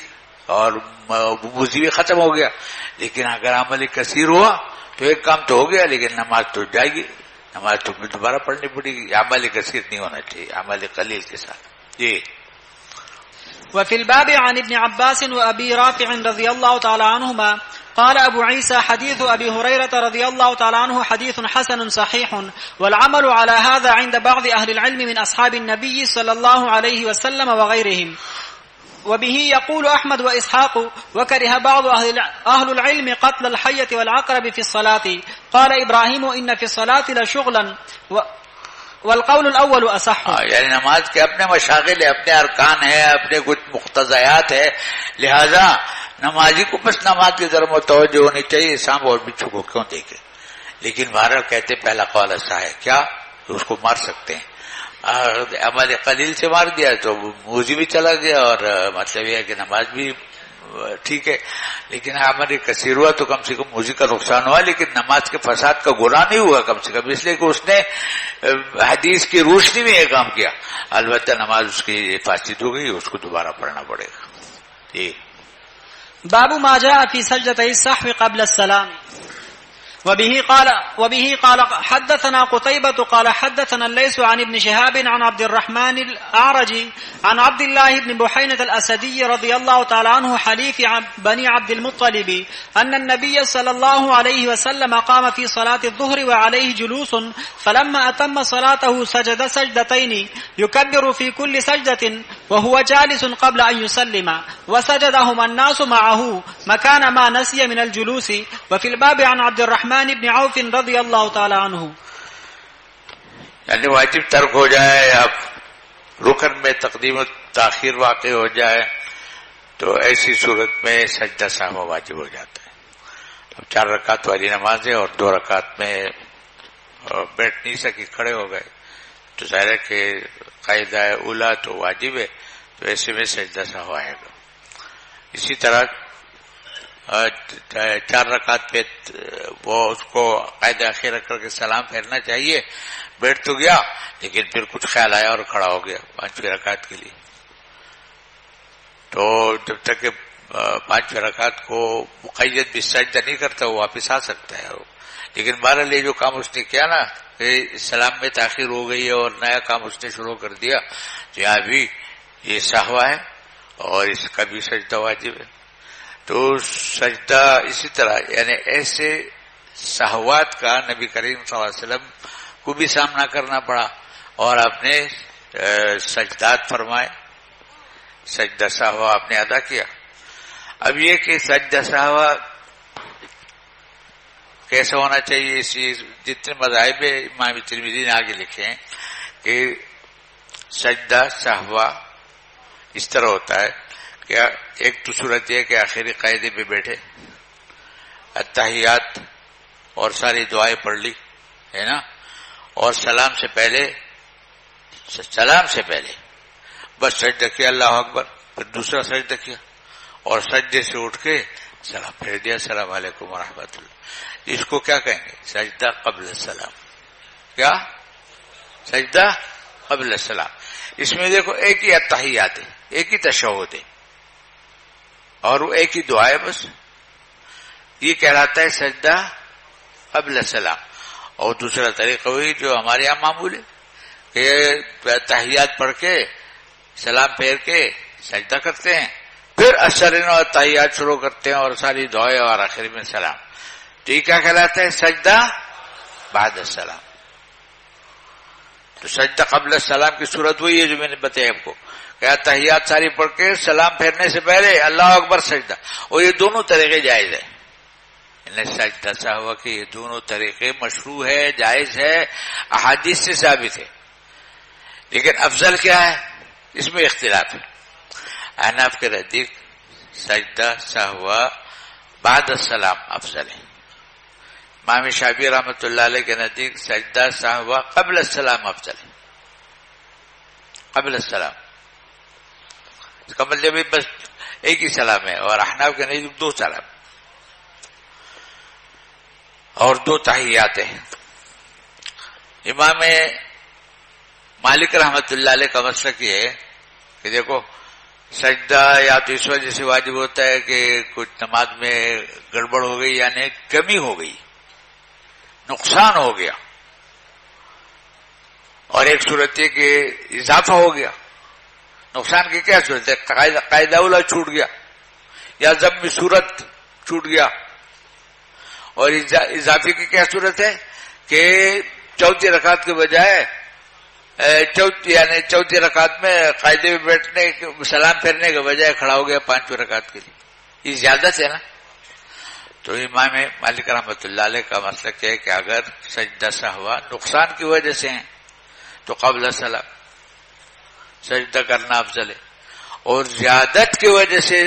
اور وضو بھی ختم ہو گیا. لیکن اگر عمل کثیر ہوا تو ایک کام تو ہو گیا لیکن نماز تو جائے گی، نماز تو دوبارہ پڑھنی پڑے گی. عمل کثیر نہیں ہونا چاہیے، عمل قلیل کے ساتھ. جی. وفي الباب عن ابن عباس وأبي رافع رضي الله تعالى عنهما قال أبو عيسى حديث أبي هريرة رضي الله تعالى عنه حديث حسن صحيح، والعمل على هذا عند بعض أهل العلم من أصحاب النبي صلى الله عليه وسلم وغيرهم. وبه يقول أحمد وإسحاق وكره بعض أهل العلم قتل الحية والعقرب في الصلاة. قال إبراهيم إن في الصلاة لشغلا والقول الاول اصح. یعنی نماز کے اپنے مشاغل ہے، اپنے ارکان ہیں، اپنے کچھ مقتضیات ہے، لہذا نمازی کو بس نماز کی طرف متوجہ ہونی چاہیے، سانپ اور بچھو کو کیوں دیکھے. لیکن بہرحال کہتے پہلا قول ایسا ہے کیا اس کو مار سکتے ہیں. عمل قلیل سے مار دیا تو موزی بھی چلا گیا اور مطلب یہ ہے کہ نماز بھی ٹھیک ہے. لیکن عمل کثیر ہوا تو کم سے کم موزی کا نقصان ہوا، لیکن نماز کے فساد کا گناہ نہیں ہوا کم سے کم، اس لیے کہ اس نے حدیث کی روشنی میں یہ کام کیا. البتہ نماز اس کی فاسد ہو گئی، اس کو دوبارہ پڑھنا پڑے گا. جی. باب ما جاء في سجدتي السهو قبل السلام. وبه قال حدثنا قتيبة قال حدثنا الليث عن ابن شهاب عن عبد الرحمن الأعرج عن عبد الله بن بحينة الأسدي رضي الله تعالى عنه حليف بني عبد المطلب أن النبي صلى الله عليه وسلم قام في صلاة الظهر وعليه جلوس، فلما أتم صلاته سجد سجدتين يكبر في كل سجدة وهو جالس قبل أن يسلم، وسجدهما الناس معه مكان ما نسي من الجلوس. وفي الباب عن عبد الرحمن ابن عوف رضی اللہ تعالی عنہ. یعنی واجب ترک ہو جائے یا رکن میں تقدیم و تاخیر واقع ہو جائے تو ایسی صورت میں سجدہ سہو واجب ہو جاتا ہے. اب 4 رکعت والی نماز ہے اور 2 رکعت میں بیٹھ نہیں سکی، کھڑے ہو گئے، تو ظاہر ہے کہ قاعدہ اولا تو واجب ہے، تو ایسے میں سجدہ سہو آئے گا. اسی طرح 4 رکعت پہ وہ اس کو قاعدہ اخیر رکھ کر کے سلام پھیرنا چاہیے. بیٹھ تو گیا لیکن پھر کچھ خیال آیا اور کھڑا ہو گیا 5ویں رکعت کے لیے، تو جب تک کہ 5ویں رکعت کو مقید بھی سجدہ نہیں کرتا وہ واپس آ سکتا ہے. لیکن بہرحال یہ جو کام اس نے کیا نا کہ سلام میں تاخیر ہو گئی ہے اور نیا کام اس نے شروع کر دیا، تو یہاں بھی یہ سہوا ہے اور اس کا بھی سجدہ واجب ہے. تو سجدہ اسی طرح یعنی ایسے سہوات کا نبی کریم صلی اللہ علیہ وسلم کو بھی سامنا کرنا پڑا اور آپ نے سجدات فرمائے، سجدہ سہوا آپ نے ادا کیا. اب یہ کہ سجدہ سہوا کیسے ہونا چاہیے، اسی جتنے مذاہب امام ترمذی نے آگے لکھے ہیں کہ سجدہ سہوا اس طرح ہوتا ہے کہ ایک تو صورت یہ کہ آخری قاعدے پہ بیٹھے، اتحیات اور ساری دعائیں پڑھ لی ہے نا، اور سلام سے پہلے بس سجدہ کیا اللہ اکبر، پھر دوسرا سجدہ کیا اور سجدے سے اٹھ کے سلام پھیر دیا، السلام علیکم ورحمۃ اللہ. اس کو کیا کہیں گے؟ سجدہ قبل السلام. کیا؟ سجدہ قبل السلام. اس میں دیکھو ایک ہی اتحیات ہے، ایک ہی تشہد ہے اور وہ ایک ہی دعا ہے بس. یہ کہلاتا ہے سجدہ قبل السلام. اور دوسرا طریقہ وہی جو ہمارے یہاں معمول ہے کہ تحیات پڑھ کے سلام پھیر کے سجدہ کرتے ہیں، پھر اثرین اور تحیات شروع کرتے ہیں اور ساری دعائیں اور آخر میں سلام. تو یہ کیا کہلاتا ہے؟ سجدہ بعد السلام. تو سجدہ قبل السلام کی صورت وہی ہے جو میں نے بتایا آپ کو کہ تحیات ساری پڑھ کے سلام پھیرنے سے پہلے اللہ اکبر سجدہ، اور یہ دونوں طریقے جائز ہے. سجدہ سہو کے یہ دونوں طریقے مشروع ہے، جائز ہے، احادیث سے ثابت ہے. لیکن افضل کیا ہے اس میں اختلاف ہے. احناف کے نزدیک سجدہ سہو بعد السلام افضل ہے. امام شافعی رحمۃ اللہ علیہ کے نزدیک سجدہ سہو قبل السلام افضل ہے. قبل السلام اس کا مطلب بس ایک ہی سلام ہے، اور احناف کے نزدیک دو سلام اور دو تحیات ہیں. امام مالک رحمۃ اللہ علیہ کا مسلک یہ ہے کہ دیکھو سجدہ یا تو اس وجہ سے واجب ہوتا ہے کہ کچھ نماز میں گڑبڑ ہو گئی، یعنی کمی ہو گئی، نقصان ہو گیا، اور ایک صورت یہ کہ اضافہ ہو گیا. نقصان کی کیا صورت ہے؟ قاعدہ اولا چھوٹ گیا یا ضم صورت چھوٹ گیا. اور اضافے کی کیا صورت ہے کہ چوتھی رکعت کے بجائے چوتھی رکعت میں قاعدے میں بیٹھنے سلام پھیرنے کے بجائے کھڑا ہو گیا پانچویں رکعت کے لیے. یہ زیادت ہے نا. تو امام مالک رحمۃ اللہ علیہ کا مسلک ہے کہ اگر سجدہ سہوا نقصان کی وجہ سے ہیں تو قبل السلام سجدہ کرنا افضل ہے، اور زیادت کی وجہ سے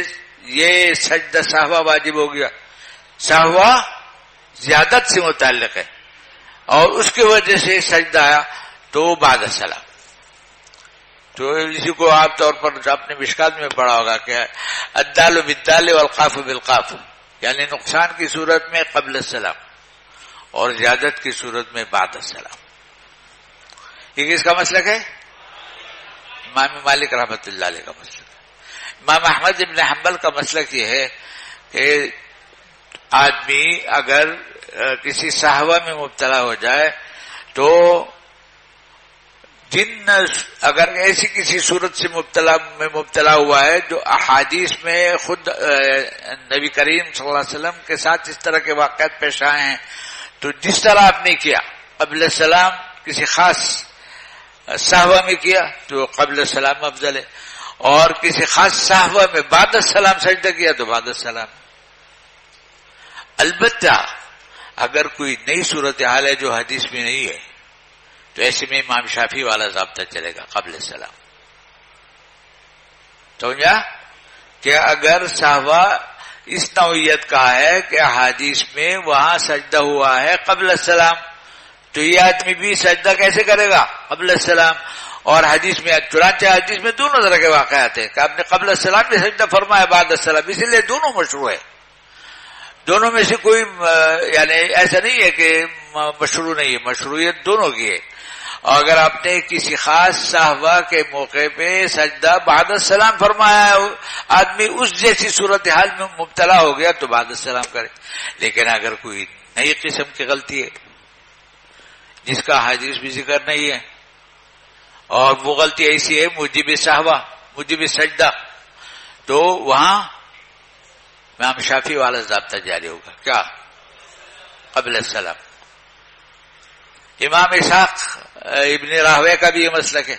یہ سجدہ سہوا واجب ہو گیا، سہوا زیادت سے متعلق ہے، اور اس کی وجہ سے سجدہ آیا تو بعد السلام. تو اسی کو عام طور پر اپنے مشکات میں پڑھا ہوگا کہ الدال بالدال والقاف بالقاف، یعنی نقصان کی صورت میں قبل السلام اور زیادت کی صورت میں بعد السلام. یہ کس کا مسلک ہے؟ امام مالک رحمۃ اللہ علیہ کا مسلک ہے. امام احمد ابن حنبل کا مسلک یہ ہے کہ آدمی اگر کسی سہوا میں مبتلا ہو جائے تو اگر ایسی کسی صورت سے مبتلا ہوا ہے جو احادیث میں خود نبی کریم صلی اللہ علیہ وسلم کے ساتھ اس طرح کے واقعات پیش آئے ہیں، تو جس طرح آپ نے کیا قبل السلام کسی خاص سہوا میں کیا تو قبل السلام افضل ہے، اور کسی خاص سہوا میں بعد السلام سجدہ کیا تو بعد السلام. البتہ اگر کوئی نئی صورتحال ہے جو حدیث میں نہیں ہے تو ایسے میں امام شافعی والا ضابطہ چلے گا قبل السلام. سمجھا کہ اگر سہوا اس نوعیت کا ہے کہ احادیث میں وہاں سجدہ ہوا ہے قبل السلام، تو یہ آدمی بھی سجدہ کیسے کرے گا؟ قبل السلام. اور حدیث میں چنانچہ حدیث میں دونوں طرح کے واقعات ہیں کہ آپ نے قبل السلام بھی سجدہ فرمایا بعد السلام، اسی لیے دونوں مشروع ہے. دونوں میں سے کوئی یعنی ایسا نہیں ہے کہ مشروع نہیں ہے، مشروعیت دونوں کی ہے. اور اگر آپ نے کسی خاص سہوا کے موقع پہ سجدہ بعد السلام فرمایا ہے، آدمی اس جیسی صورتحال میں مبتلا ہو گیا تو بعد السلام کرے. لیکن اگر کوئی نئی قسم کی غلطی ہے جس کا حدیث بھی ذکر نہیں ہے، اور وہ غلطی ایسی ہے موجب سہوا موجب سجدہ، تو وہاں امام شافعی والا ضابطہ جاری ہوگا. کیا؟ قبل السلام. امام اسحاق ابن راہوے کا بھی یہ مسلک ہے،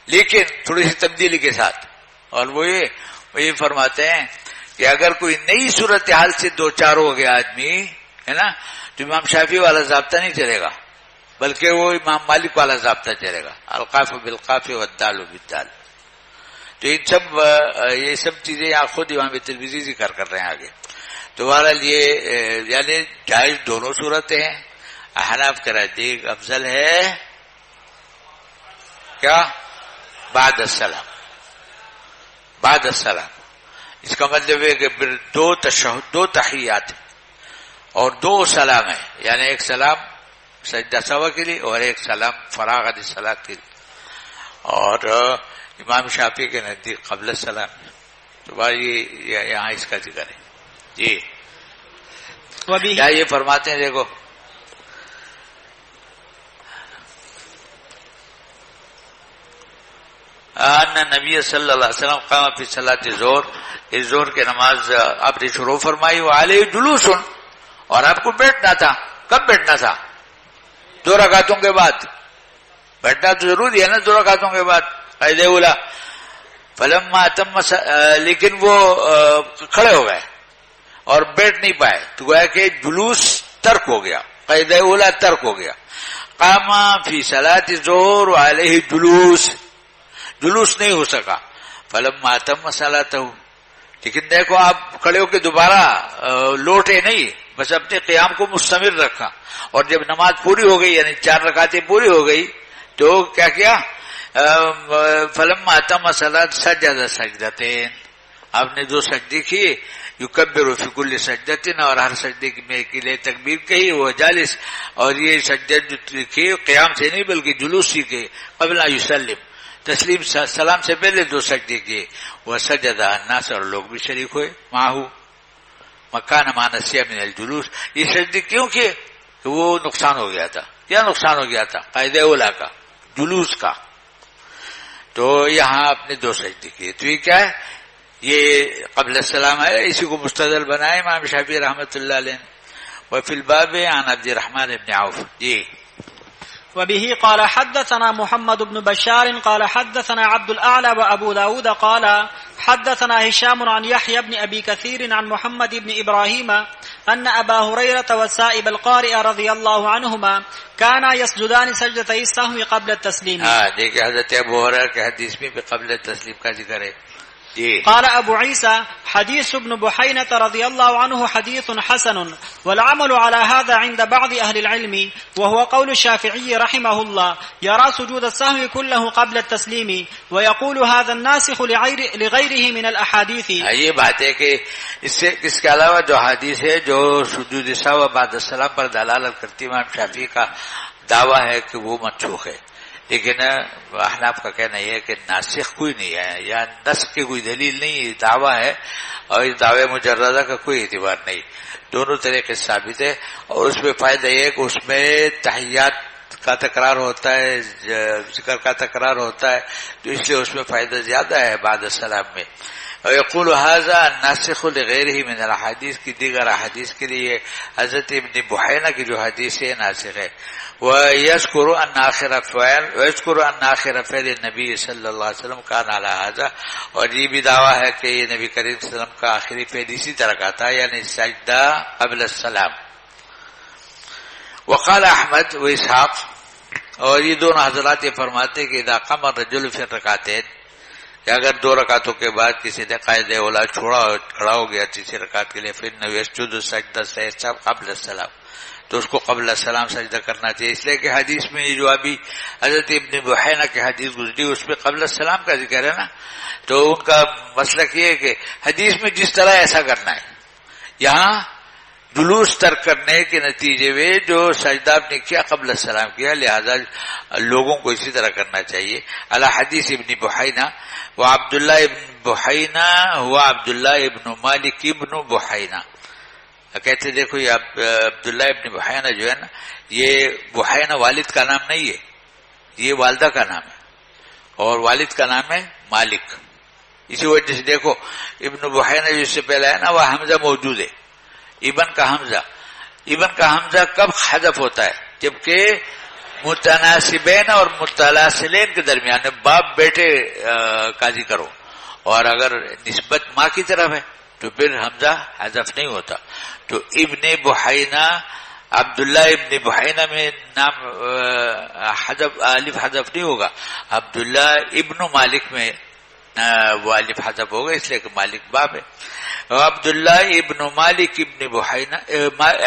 لیکن تھوڑی سی تبدیلی کے ساتھ، اور وہ یہ فرماتے ہیں کہ اگر کوئی نئی صورتحال سے دو چار ہو گیا آدمی ہے نا، تو امام شافعی والا ضابطہ نہیں چلے گا، بلکہ وہ امام مالک والا ضابطہ چلے گا، القاف بالقاف والدال بالدال. تو یہ سب چیزیں آپ خود امام ترمذی ذکر کر رہے ہیں آگے. تو بہرحال یہ یعنی جائز دونوں صورتیں ہیں. احناف کا نزدیک افضل ہے کیا؟ بعد السلام. بعد السلام اس کا مطلب ہے کہ پھر دو تحیات اور دو سلام ہے، یعنی ایک سلام سجدہ سہو کے لیے اور ایک سلام فراغ عن الصلاۃ کے لیے. اور امام شافعی کے نزدیک قبل السلام. تو یہ یہاں اس کا ذکر ہے. جی کیا یہ فرماتے ہیں؟ دیکھو نبی صلی اللہ علیہ وسلم قام فی صلاۃ الظہر، اس ظہر کی نماز آپ نے شروع فرمائی، وعلیہ جلوس، اور آپ کو بیٹھنا تھا. کب بیٹھنا تھا؟ 2 رکعتوں کے بعد. بیٹھنا تو ضروری ہے نا 2 رکعتوں کے بعد قاعدہ اولا. فلما اتم لیکن وہ کھڑے ہو گئے اور بیٹھ نہیں پائے تو گویا کہ جلوس ترک ہو گیا, قاعدہ اولا ترک ہو گیا. قام فی صلاۃ الظہر وعلیہ جلوس نہیں ہو سکا. فلما اتم صلاتہ, لیکن دیکھو آپ کھڑے ہو کے دوبارہ لوٹے نہیں, بس اپنے قیام کو مستمر رکھا, اور جب نماز پوری ہو گئی یعنی 4 رکعتیں پوری ہو گئی تو کیا فلما اتم صلاۃ سجد سجدتین, آپ نے 2 سجدے کیے. یکبر فی کل سجدتین, اور ہر سجدے کے لیے تکبیر کہی. وہ جالس, اور یہ سجدے جو کیے قیام سے نہیں بلکہ جلوس سے کیے. قبل یسلم, تسلیم سلام سے پہلے 2 سجدے کیے. وہ سجدہ الناس, اور لوگ بھی شریک ہوئے. ماہو مکان ما نسیہ من الجلوس, یہ سجدے کیوں کیے کہ وہ نقصان ہو گیا تھا. کیا نقصان ہو گیا تھا؟ قاعدہ اولا کا, جلوس کا. تو یہاں اپنے 2 سجدے کیے. تو یہ کیا ہے؟ یہ قبل السلام ہے, اسی کو مستدل بنائے امام شافعی رحمۃ اللہ علیہ. وفی الباب عن عبد الرحمن بن عوف. جی. وبه قال حدثنا محمد بن بشار قال حدثنا عبد الأعلى وأبو داود قال حدثنا هشام عن يحيى بن أبي كثير عن محمد بن إبراهيم أن أبا هريرة والسائب القارئ رضي الله عنهما كانا يسجدان سجدتي السهو قبل التسليم. دیکھیں حضرت ابو ہریرہ کے حدیث میں بھی قبل التسلیم کا ذکر ہے. قال أبو عيسى حديث ابن بحينة رضي الله عنه حديث حسن والعمل على هذا عند بعض أهل العلم وهو قول الشافعي رحمه الله يرى سجود السهو كله قبل التسليم ويقول هذا الناسخ لغيره من الأحاديث. یہ بات ہے کہ اس کے علاوہ جو حدیث ہے جو سجود سہو بعد السلام پر دلالت کرتی ہے, امام شافعی کا دعویٰ ہے کہ وہ منسوخ ہے. لیکن احناف کا کہنا یہ ہے کہ ناسخ کوئی نہیں ہے, یا نسخ کی کوئی دلیل نہیں, یہ دعویٰ ہے اور اس دعوے مجردہ کا کوئی اعتبار نہیں. دونوں طریقے ثابت ہے, اور اس میں فائدہ یہ ہے کہ اس میں تحیات کا تکرار ہوتا ہے, ذکر کا تکرار ہوتا ہے, تو اس لیے اس میں فائدہ زیادہ ہے بعد السلام میں. یقول هذا الناسخ لغیرہ من الاحادیث, کی دیگر احادیث کے لیے حضرت ابن بحینہ کی جو حدیث ہے ناسخ ہے. وَيَذْكُرُ أَنَّ آخِرَ فعل النبی صلی اللہ علیہ وسلم كان على هذا, اور یہ بھی دعویٰ ہے کہ یہ نبی کریم صلی اللہ علیہ وسلم کا آخری فعل اسی طرح کا تھا, یعنی سجدہ قبل السلام. وقال احمد و اسحاق, اور یہ دونوں حضرات یہ فرماتے کہ اذا قام الرجل في الركعتين, کہ اگر 2 رکعتوں کے بعد کسی نے قاعدہ اولا چھوڑا اور کھڑا ہو گیا تیسری رکعت کے لیے, پھر يسجد السجدة قبل السلام, تو اس کو قبل السلام سجدہ کرنا چاہیے. اس لیے کہ حدیث میں یہ جو ابھی حضرت ابن بحینہ کی حدیث گزری اس میں قبل السلام کا ذکر ہے نا, تو ان کا مسلک یہ ہے کہ حدیث میں جس طرح ایسا کرنا ہے, یہاں جلوس ترک کرنے کے نتیجے میں جو سجدہ آپ نے کیا قبل السلام کیا, لہذا لوگوں کو اسی طرح کرنا چاہیے. علی حدیث ابن بحینہ و عبداللہ ابن بحینہ ہوا عبداللہ ابن مالک ابن بحینہ. کہتے دیکھو یہ عبداللہ ابن بحینہ جو ہے نا, یہ بحینہ والد کا نام نہیں ہے, یہ والدہ کا نام ہے, اور والد کا نام ہے مالک. اسی وجہ سے دیکھو ابن بحینہ جو اس سے پہلے ہے نا وہ حمزہ موجود ہے, ابن کا حمزہ کب حذف ہوتا ہے, جبکہ متناسبین اور متلاصلین کے درمیان باپ بیٹے کا ذکر ہو, اور اگر نسبت ماں کی طرف ہے تو پھر حمزہ حذف نہیں ہوتا. تو ابن بحینہ, عبداللہ ابن بحینہ میں نام الف حذف نہیں ہوگا, عبداللہ ابن مالک میں وہ الف حذف ہوگا, اس لیے کہ مالک باپ ہے. عبداللہ ابن مالک ابن بحینہ,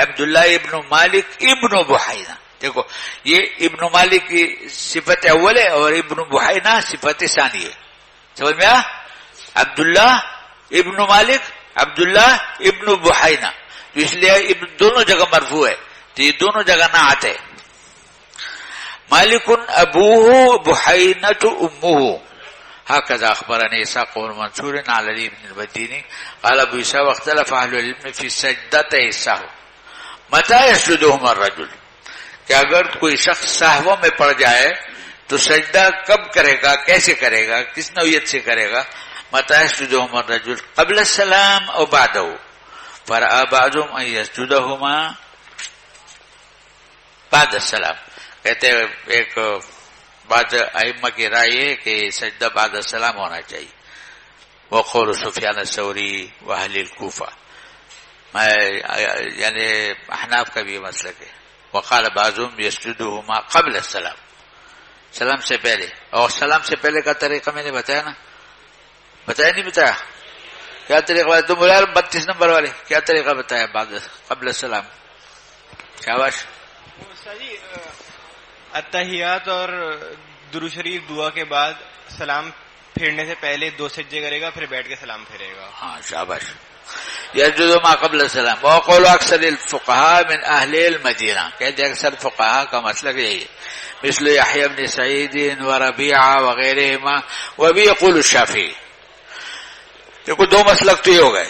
عبداللہ ابن مالک ابن بحینہ. دیکھو یہ ابن مالک کی صفت اول ہے اور ابن بحینہ صفت ثانی ہے. سمجھ میں آیا؟ عبداللہ ابن مالک, عبداللہ ابن بحینہ, تو اس لیے ابن دونوں جگہ مرفوع ہے, تو یہ دونوں جگہ نہ آتے. مالک ابوہ بحینۃ امہ, هكذا اخبرني اسحاق بن منصور عن علي بن المديني قال ابو اسحاق واختلف اهل العلم في سجدتي السهو متى يسجدهما الرجل, کہ اگر کوئی شخص سہو میں پڑ جائے تو سجدہ کب کرے گا, کیسے کرے گا, کس نوعیت سے کرے گا. متى يسجدهما الرجل قبل السلام او بعده, فرأى بعضهم ان يسجدهما بعد السلام. کہتے ایک بعض ائمہ کی رائے ہے کہ سجدہ بعد السلام ہونا چاہیے، وہ قول سفیان الثوری و اہل الکوفہ، یعنی احناف کا بھی یہ مسلک ہے۔ وقال بعضهم یسجدهما قبل السلام، سلام سے پہلے، اور سلام سے پہلے کا طریقہ میں نے بتایا نا، بتایا نہیں بتایا؟ کیا طریقہ بتایا؟ تم بولے 32 نمبر والے کیا طریقہ بتایا بعد قبل السلام؟ شاباش۔ اتحیات اور درود شریف دعا کے بعد سلام پھیرنے سے پہلے 2 سجدے کرے گا، پھر بیٹھ کے سلام پھیرے گا۔ ہاں شاباش۔ یسجد ما قبل السلام وقول اکثر الفقهاء من اہل المدینہ، کہتے ہیں اکثر فقہاء کا مسلک یہی ہے، مثل یحیی بن سعید وربیعہ وغیرہما وبی یقول الشافعی۔ دیکھو دو مسلک تو یہ ہو گئے۔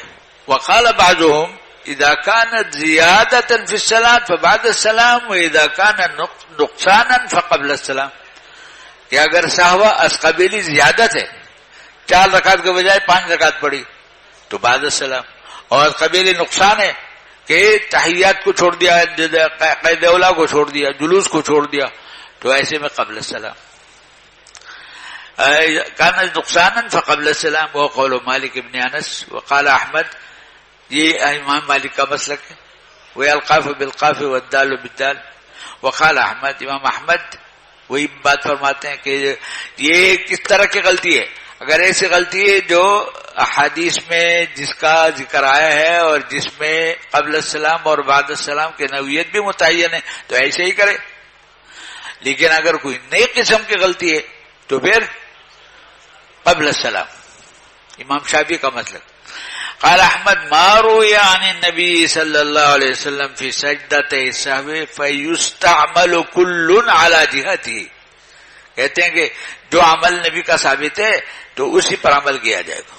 وقال بعضهم اذا كانت زیادة في الصلاة فبعد السلام واذا كان نقصانا فقبل السلام، کہ اگر سہو از قبیلی زیادت ہے، 4 رکعت کے بجائے 5 رکعت پڑھی تو بعد السلام، اور قبیلی نقصان ہے کہ تحیات کو چھوڑ دیا، قید اولا کو چھوڑ دیا، جلوس کو چھوڑ دیا، تو ایسے میں قبل السلام۔ کان نقصانا فقبل السلام وہ قول مالک ابن انس وقال احمد، یہ امام مالک کا مسلک ہے، وہ القاف بالقاف والدال بالدال۔ وقال احمد، امام احمد وہی بات فرماتے ہیں کہ یہ کس طرح کی غلطی ہے؟ اگر ایسی غلطی ہے جو احادیث میں جس کا ذکر آیا ہے اور جس میں قبل السلام اور بعد السلام کی نوعیت بھی متعین ہے تو ایسے ہی کرے، لیکن اگر کوئی نئی قسم کی غلطی ہے تو پھر قبل السلام۔ امام شافعی کا مسلک۔ قال احمد ما روی عن النبی صلی اللہ علیہ وسلم فی سجدۃ السہو فیستعمل کل علی جہتہ، کہتے ہیں کہ جو عمل نبی کا ثابت ہے تو اسی پر عمل کیا جائے گا،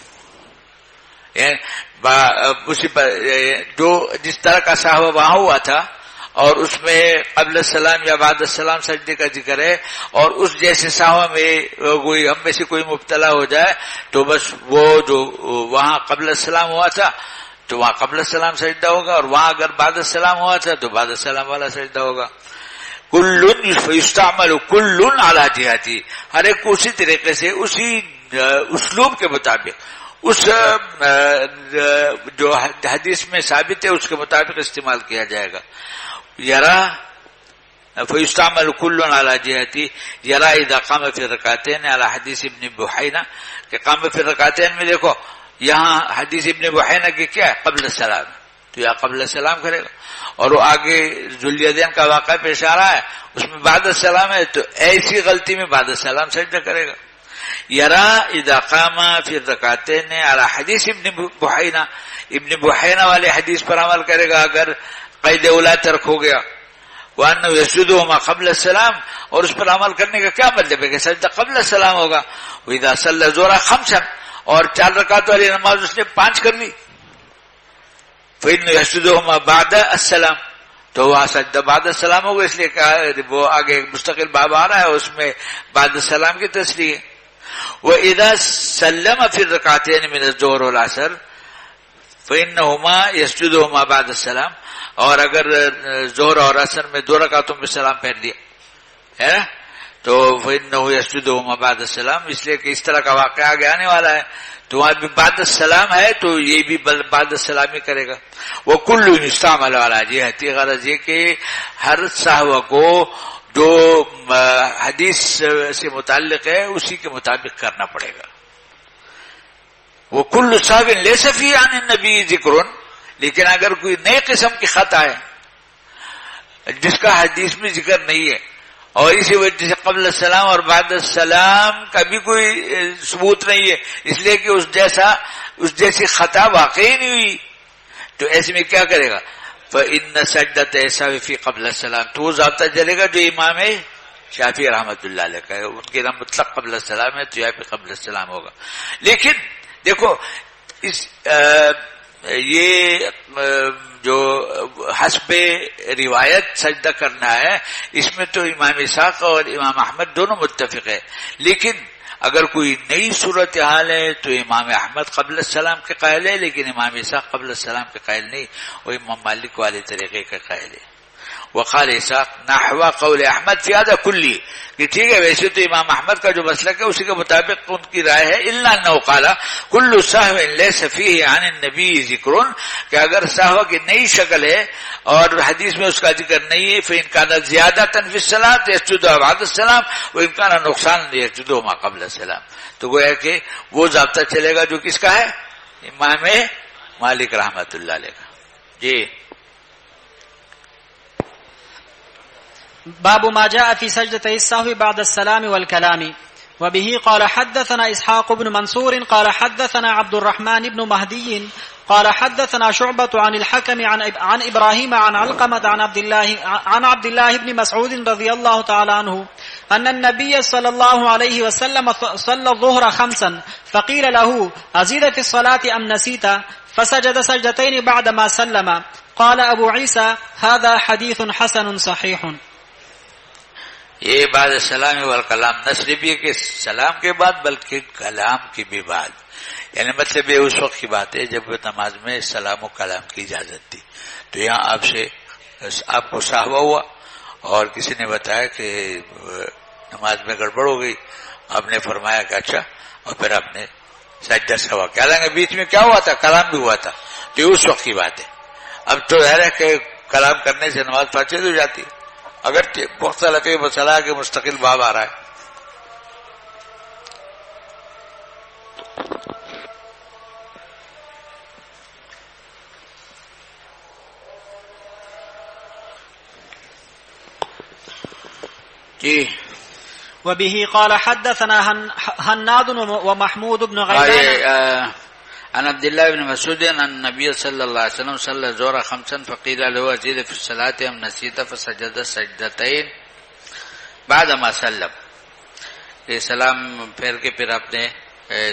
اسی پر جو جس طرح کا سہو وہاں ہوا تھا اور اس میں قبل السلام یا بعد السلام سجدے کا ذکر ہے، اور اس جیسے سہو میں کوئی ہم میں سے کوئی مبتلا ہو جائے تو بس وہ جو وہاں قبل السلام ہوا تھا تو وہاں قبل السلام سجدہ ہوگا، اور وہاں اگر بعد السلام ہوا تھا تو بعد السلام والا سجدہ ہوگا۔ کل یستعمل کل علی جہتی، ہر ایک کو اسی طریقے سے اسی اسلوب کے مطابق، اس جو حدیث میں ثابت ہے اس کے مطابق استعمال کیا جائے گا۔ یرا فیستعمل کل علی جہتی، یرا اذا قام فی رکعتین علی حدیث ابن بحینہ، کہ قام فی رکعتین میں دیکھو یہاں حدیث ابن بحینہ کی کیا ہے؟ قبل السلام، تو یا قبل السلام کرے گا، اور وہ آگے ذوالیدین کا واقعہ پیش آ رہا ہے اس میں بعد السلام ہے تو ایسی غلطی میں بعد السلام سجدہ کرے گا۔ یرا اذا قام فی رکعتین علی حدیث ابن بحینہ، ابن بحینہ والے حدیث پر عمل کرے گا اگر قید اولا ترک ہو گیا، وانہ یسجدہما قبل السلام، اور اس پر عمل کرنے کا کیا مطلب ہے کہ سجدہ قبل السلام ہوگا۔ واذا صلی الظہر خمسا، اور 4 رکعت والی نماز اس نے 5 کر لی، فإن یسجدہما بعد السلام، تو وہاں سجدہ بعد السلام ہوگا، اس لیے کہا وہ آگے مستقل باب آ رہا ہے اس میں بعد السلام کی تصریح ہے۔ وإذا سلم في الركعتين من الظهر والعصر فإنهما يسجدهما بعد السلام، اور اگر ظہر اور عصر میں 2 رکعتوں میں سلام پھیر دیا ہے تو فإنه يسجدهما بعد السلام، اس لیے کہ اس طرح کا واقعہ آگے آنے والا ہے، تو وہاں بھی بعد السلام ہے تو یہ بھی بعد السلام ہی کرے گا۔ وَكُلٌّ يُسْتَعْمَلُ عَلَى جِهَتِهِ، غرض یہ کہ ہر سہو کو جو حدیث سے متعلق ہے اسی کے مطابق کرنا پڑے گا۔ وَكُلُّ سَهْوٍ لَيْسَ فِيهِ عَنِ النَّبِيِّ ذِكْرٌ، لیکن اگر کوئی نئے قسم کی خطا ہے جس کا حدیث میں ذکر نہیں ہے، اور اسی وجہ سے قبل السلام اور بعد السلام کا بھی کوئی ثبوت نہیں ہے، اس لیے کہ اس جیسی خطا واقعی نہیں ہوئی، تو ایسے میں کیا کرے گا؟ فإن سجدۃ السہو فی قبل السلام، تو وہ ضابطہ چلے گا جو امام شافعی رحمۃ اللہ علیہ کا ہے، ان کے نام مطلق قبل السلام ہے تو یہاں پہ قبل السلام ہوگا۔ لیکن دیکھو یہ جو حسب روایت سجدہ کرنا ہے اس میں تو امام اسحاق اور امام احمد دونوں متفق ہے، لیکن اگر کوئی نئی صورتحال ہے تو امام احمد قبل السلام کے قائل ہے، لیکن امام اسحاق قبل السلام کے قائل نہیں، وہ امام مالک والے طریقے کے قائل ہے۔ وقال اسحاق نحو قول احمد فی هذا کلی، کہ ٹھیک ہے ویسے تو امام احمد کا جو مسلک ہے اسی کے مطابق ان کی رائے ہے، الا انه قال كل سهو ليس فيه عن النبي ذکر، کہ اگر سہو کی نئی شکل ہے اور حدیث میں اس کا ذکر نہیں ہے، فإن كان زیادة في الصلاة يسجد بعد السلام وإن كان نقصان يسجد ما قبل السلام، تو گویا کہ وہ ضابطہ چلے گا جو کس کا ہے؟ امام مالک رحمۃ اللہ علیہ کا. جی باب ما جاء في سجدتي السهو بعد السلام والكلام. وبه قال حدثنا إسحاق بن منصور قال حدثنا عبد الرحمن بن مهدي قال حدثنا شعبة عن الحكم عن إبراهيم عن علقمة عن عبد الله بن مسعود رضي الله تعالى عنه أن النبي صلى الله عليه وسلم صلى الظهر 5 فقيل له أزيد في الصلاة أم نسيت؟ فسجد سجدتين بعدما سلم. قال أبو عيسى هذا حديث حسن صحيح. یہ بعد السلام والکلام نہ صرف یہ کہ سلام کے بعد بلکہ کلام کے بھی بعد، یعنی مطلب یہ اس وقت کی بات ہے جب نماز میں سلام و کلام کی اجازت تھی. تو یہاں آپ کو سہوا ہوا اور کسی نے بتایا کہ نماز میں گڑبڑ ہو گئی، آپ نے فرمایا کہ اچھا، اور پھر آپ نے سجدہ سہوا کیا، حالانکہ بیچ میں کیا ہوا تھا؟ کلام بھی ہوا تھا. تو یہ اس وقت کی بات ہے. اب تو ظاہر ہے کہ کلام کرنے سے نماز فاسد ہو جاتی، اگر مختلف مسئلہ کے مستقل باب آ رہا ہے. جی وبه قال حدثنا هناد ومحمود بن غيلان عن عبد الله بن مسعود ان النبي صلى الله عليه وسلم صلى الظهر 5 فقيل له ازيد في الصلاه ام نسيت؟ فسجد سجدتين بعد ما سلم. یہ سلام پھیر کے پھر آپ نے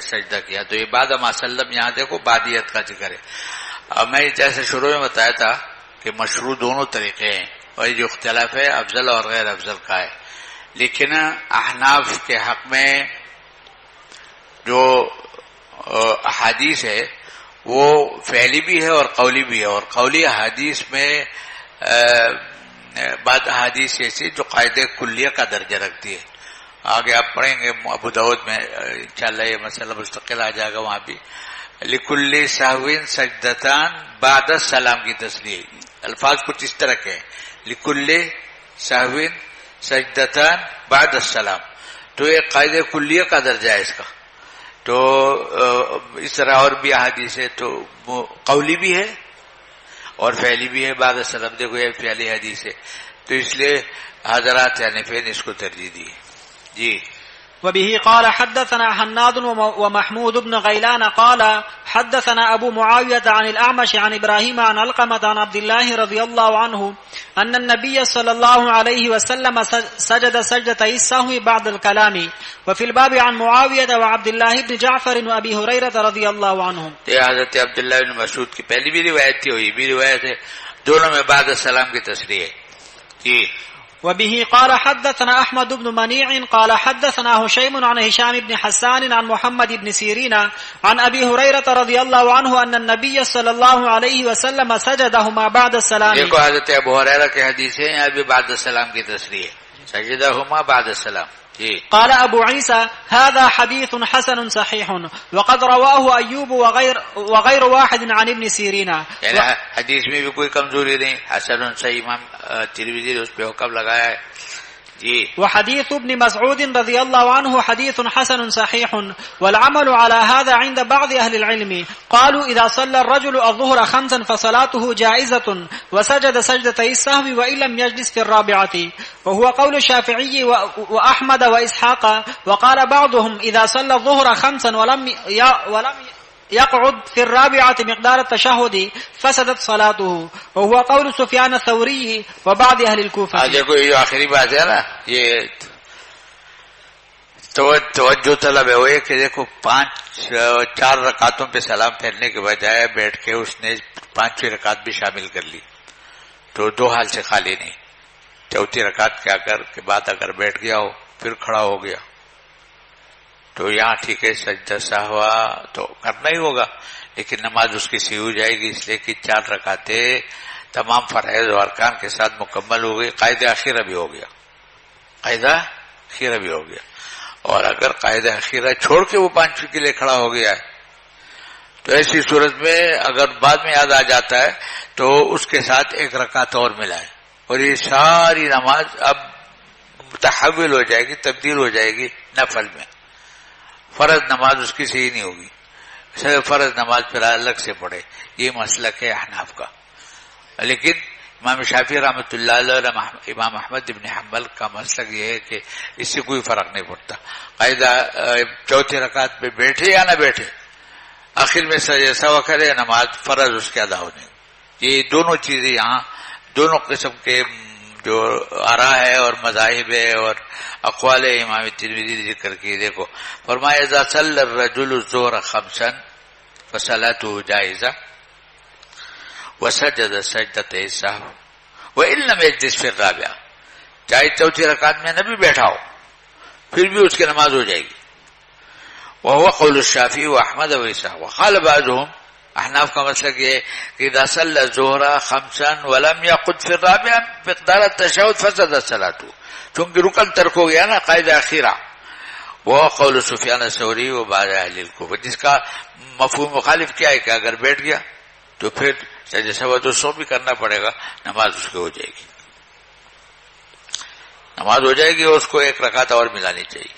سجدہ کیا. تو یہ بعد ما سلم یہاں دیکھو بعدیت کا ذکر ہے. اب میں جیسے شروع میں بتایا تھا کہ مشروع دونوں طریقے ہیں اور جو اختلاف ہے افضل اور غیر افضل کا ہے، لیکن احناف کے حق میں جو احادیث ہے وہ فعلی بھی ہے اور قولی بھی ہے، اور قولی احادیث میں بعض احادیث ایسی جو قاعدہ کلیہ کا درجہ رکھتی ہے. آگے آپ پڑھیں گے ابو داؤد میں انشاءاللہ یہ مسئلہ مستقل آ جائے گا. وہاں بھی لکل سہو سجدتان بعد السلام کی تصریح، الفاظ کچھ اس طرح کے ہیں، لکل سہو سجدتان بعد السلام. تو یہ قاعدہ کلیہ کا درجہ ہے اس کا. تو اس طرح اور بھی احادیث ہے، تو قولی بھی ہے اور فعلی بھی ہے. بعد السلام دیکھو یہ فعلی حدیث ہے، تو اس لیے حضرات حنفی نے اس کو ترجیح دی. جی وبه قال حدثنا حناد ومحمود بن غيلان قال حدثنا أبو معاوية عن الأعمش عن إبراهيم عن علقمة عن عبد الله رضي الله عنه أن النبي صلى الله عليه وسلم سجد سجدتي السهو بعد الكلام. وفي الباب عن معاوية وعبد الله بن جعفر وأبي هريرة رضي الله عنهم. یہ حضرت عبداللہ بن مسعود کی پہلی بھی روایت تھی، وہی بھی روایت ہے، دونوں میں بعد السلام کی تصریح ہے. جی وبه قال حدثنا أحمد بن منيع قال حدثنا هشيم عن هشام بن حسان عن محمد بن سيرين عن أبي هريرة رضي الله عنه أن النبي صلى الله عليه وسلم سجدهما بعد السلام. دیکھو حضرت ابو ہریرہ کی حدیث ہے، یہاں بھی بعد السلام کی تصریح ہے، سجدہما بعد السلام. جی قال أبو عيسى هذا حديث حسن صحيح وقد رواه أيوب وغير واحد عن ابن سيرين. یعنی حدیث میں بھی کوئی کمزوری نہیں، حسن صحیح. امام ترمذی نے اس پہ حکم لگایا ہے. جی وحديث ابن مسعود رضي الله عنه حديث حسن صحيح والعمل على هذا عند بعض أهل العلم. قالوا إذا صلى الرجل الظهر 5 فصلاته جائزة وسجد سجدتي السهو وإن لم يجلس في الرابعة، وهو قول الشافعي وأحمد وإسحاق. وقال بعضهم إذا صلى الظهر 5 ولم يقعد في الرابعة مقدار التشهد فسدت صلاته، وهو قول سفيان الثوري وبعض أهل الكوفة. دیکھو یہ جو آخری بات ہے نا، یہ توجہ طلب ہے وہ یہ کہ دیکھو 4 رکعتوں پہ سلام پھیرنے کے بجائے بیٹھ کے اس نے 5ویں رکعت بھی شامل کر لی، تو 2 حال سے خالی نہیں. 4تھی رکعت کیا کر کے بعد اگر بیٹھ گیا ہو پھر کھڑا ہو گیا تو یہاں ٹھیک ہے، سجدہ سہوا تو کرنا ہی ہوگا، لیکن نماز اس کی صحیح ہو جائے گی، اس لیے کہ 4 رکعتیں تمام فرائض و ارکان کے ساتھ مکمل ہو گئی، قاعدہ اخیرہ بھی ہو گیا، قاعدہ اخیرہ بھی ہو گیا. اور اگر قاعدہ اخیرہ چھوڑ کے وہ پانچویں کے لیے کھڑا ہو گیا ہے تو ایسی صورت میں اگر بعد میں یاد آ جاتا ہے تو اس کے ساتھ ایک رکعت اور ملائے، اور یہ ساری نماز اب متحول ہو جائے گی، تبدیل ہو جائے گی نفل میں. فرض نماز اس کی صحیح نہیں ہوگی، فرض نماز پھر الگ سے پڑھے. یہ مسلک ہے احناف کا. لیکن امام شافعی رحمۃ اللہ علیہ اور امام احمد بن حنبل کا مسلک یہ ہے کہ اس سے کوئی فرق نہیں پڑتا، قاعدہ چوتھی رکعت پہ بیٹھے یا نہ بیٹھے، آخر میں سجدہ سہو کرے، نماز فرض اس کے ادا ہونے. یہ دونوں چیزیں یہاں دونوں قسم کے جو آراء ہے اور مذاہب ہے اور اقوال امام ترمذی ذکر کی. دیکھو فرمایا اذا صلی الرجل الظہر خمسا فصلاته جائزہ وسجد سجدۃ السہو وان لم یجلس فی الرابعہ، چاہے چوتھی رکعت میں نہ بھی بیٹھا ہو پھر بھی اس کی نماز ہو جائے گی. وهو قول الشافعی واحمد واسحاق. وقال بعضهم، احناف کا مسلک یہ کہ اذا صلى الظہر خمسا ولم يقعد في الرابعہ مقدار التشہد فسدت صلاته، چونکہ رکن ترک ہو گیا نا قاعدہ اخیرہ. وہ قول سفیان الثوری و بعض اہل الکوفہ، جس کا مفہوم مخالف کیا ہے کہ اگر بیٹھ گیا تو پھر سجدہ سہو تو سو بھی کرنا پڑے گا، نماز اس کی ہو جائے گی، نماز ہو جائے گی اور اس کو ایک رکعت اور ملانی چاہیے.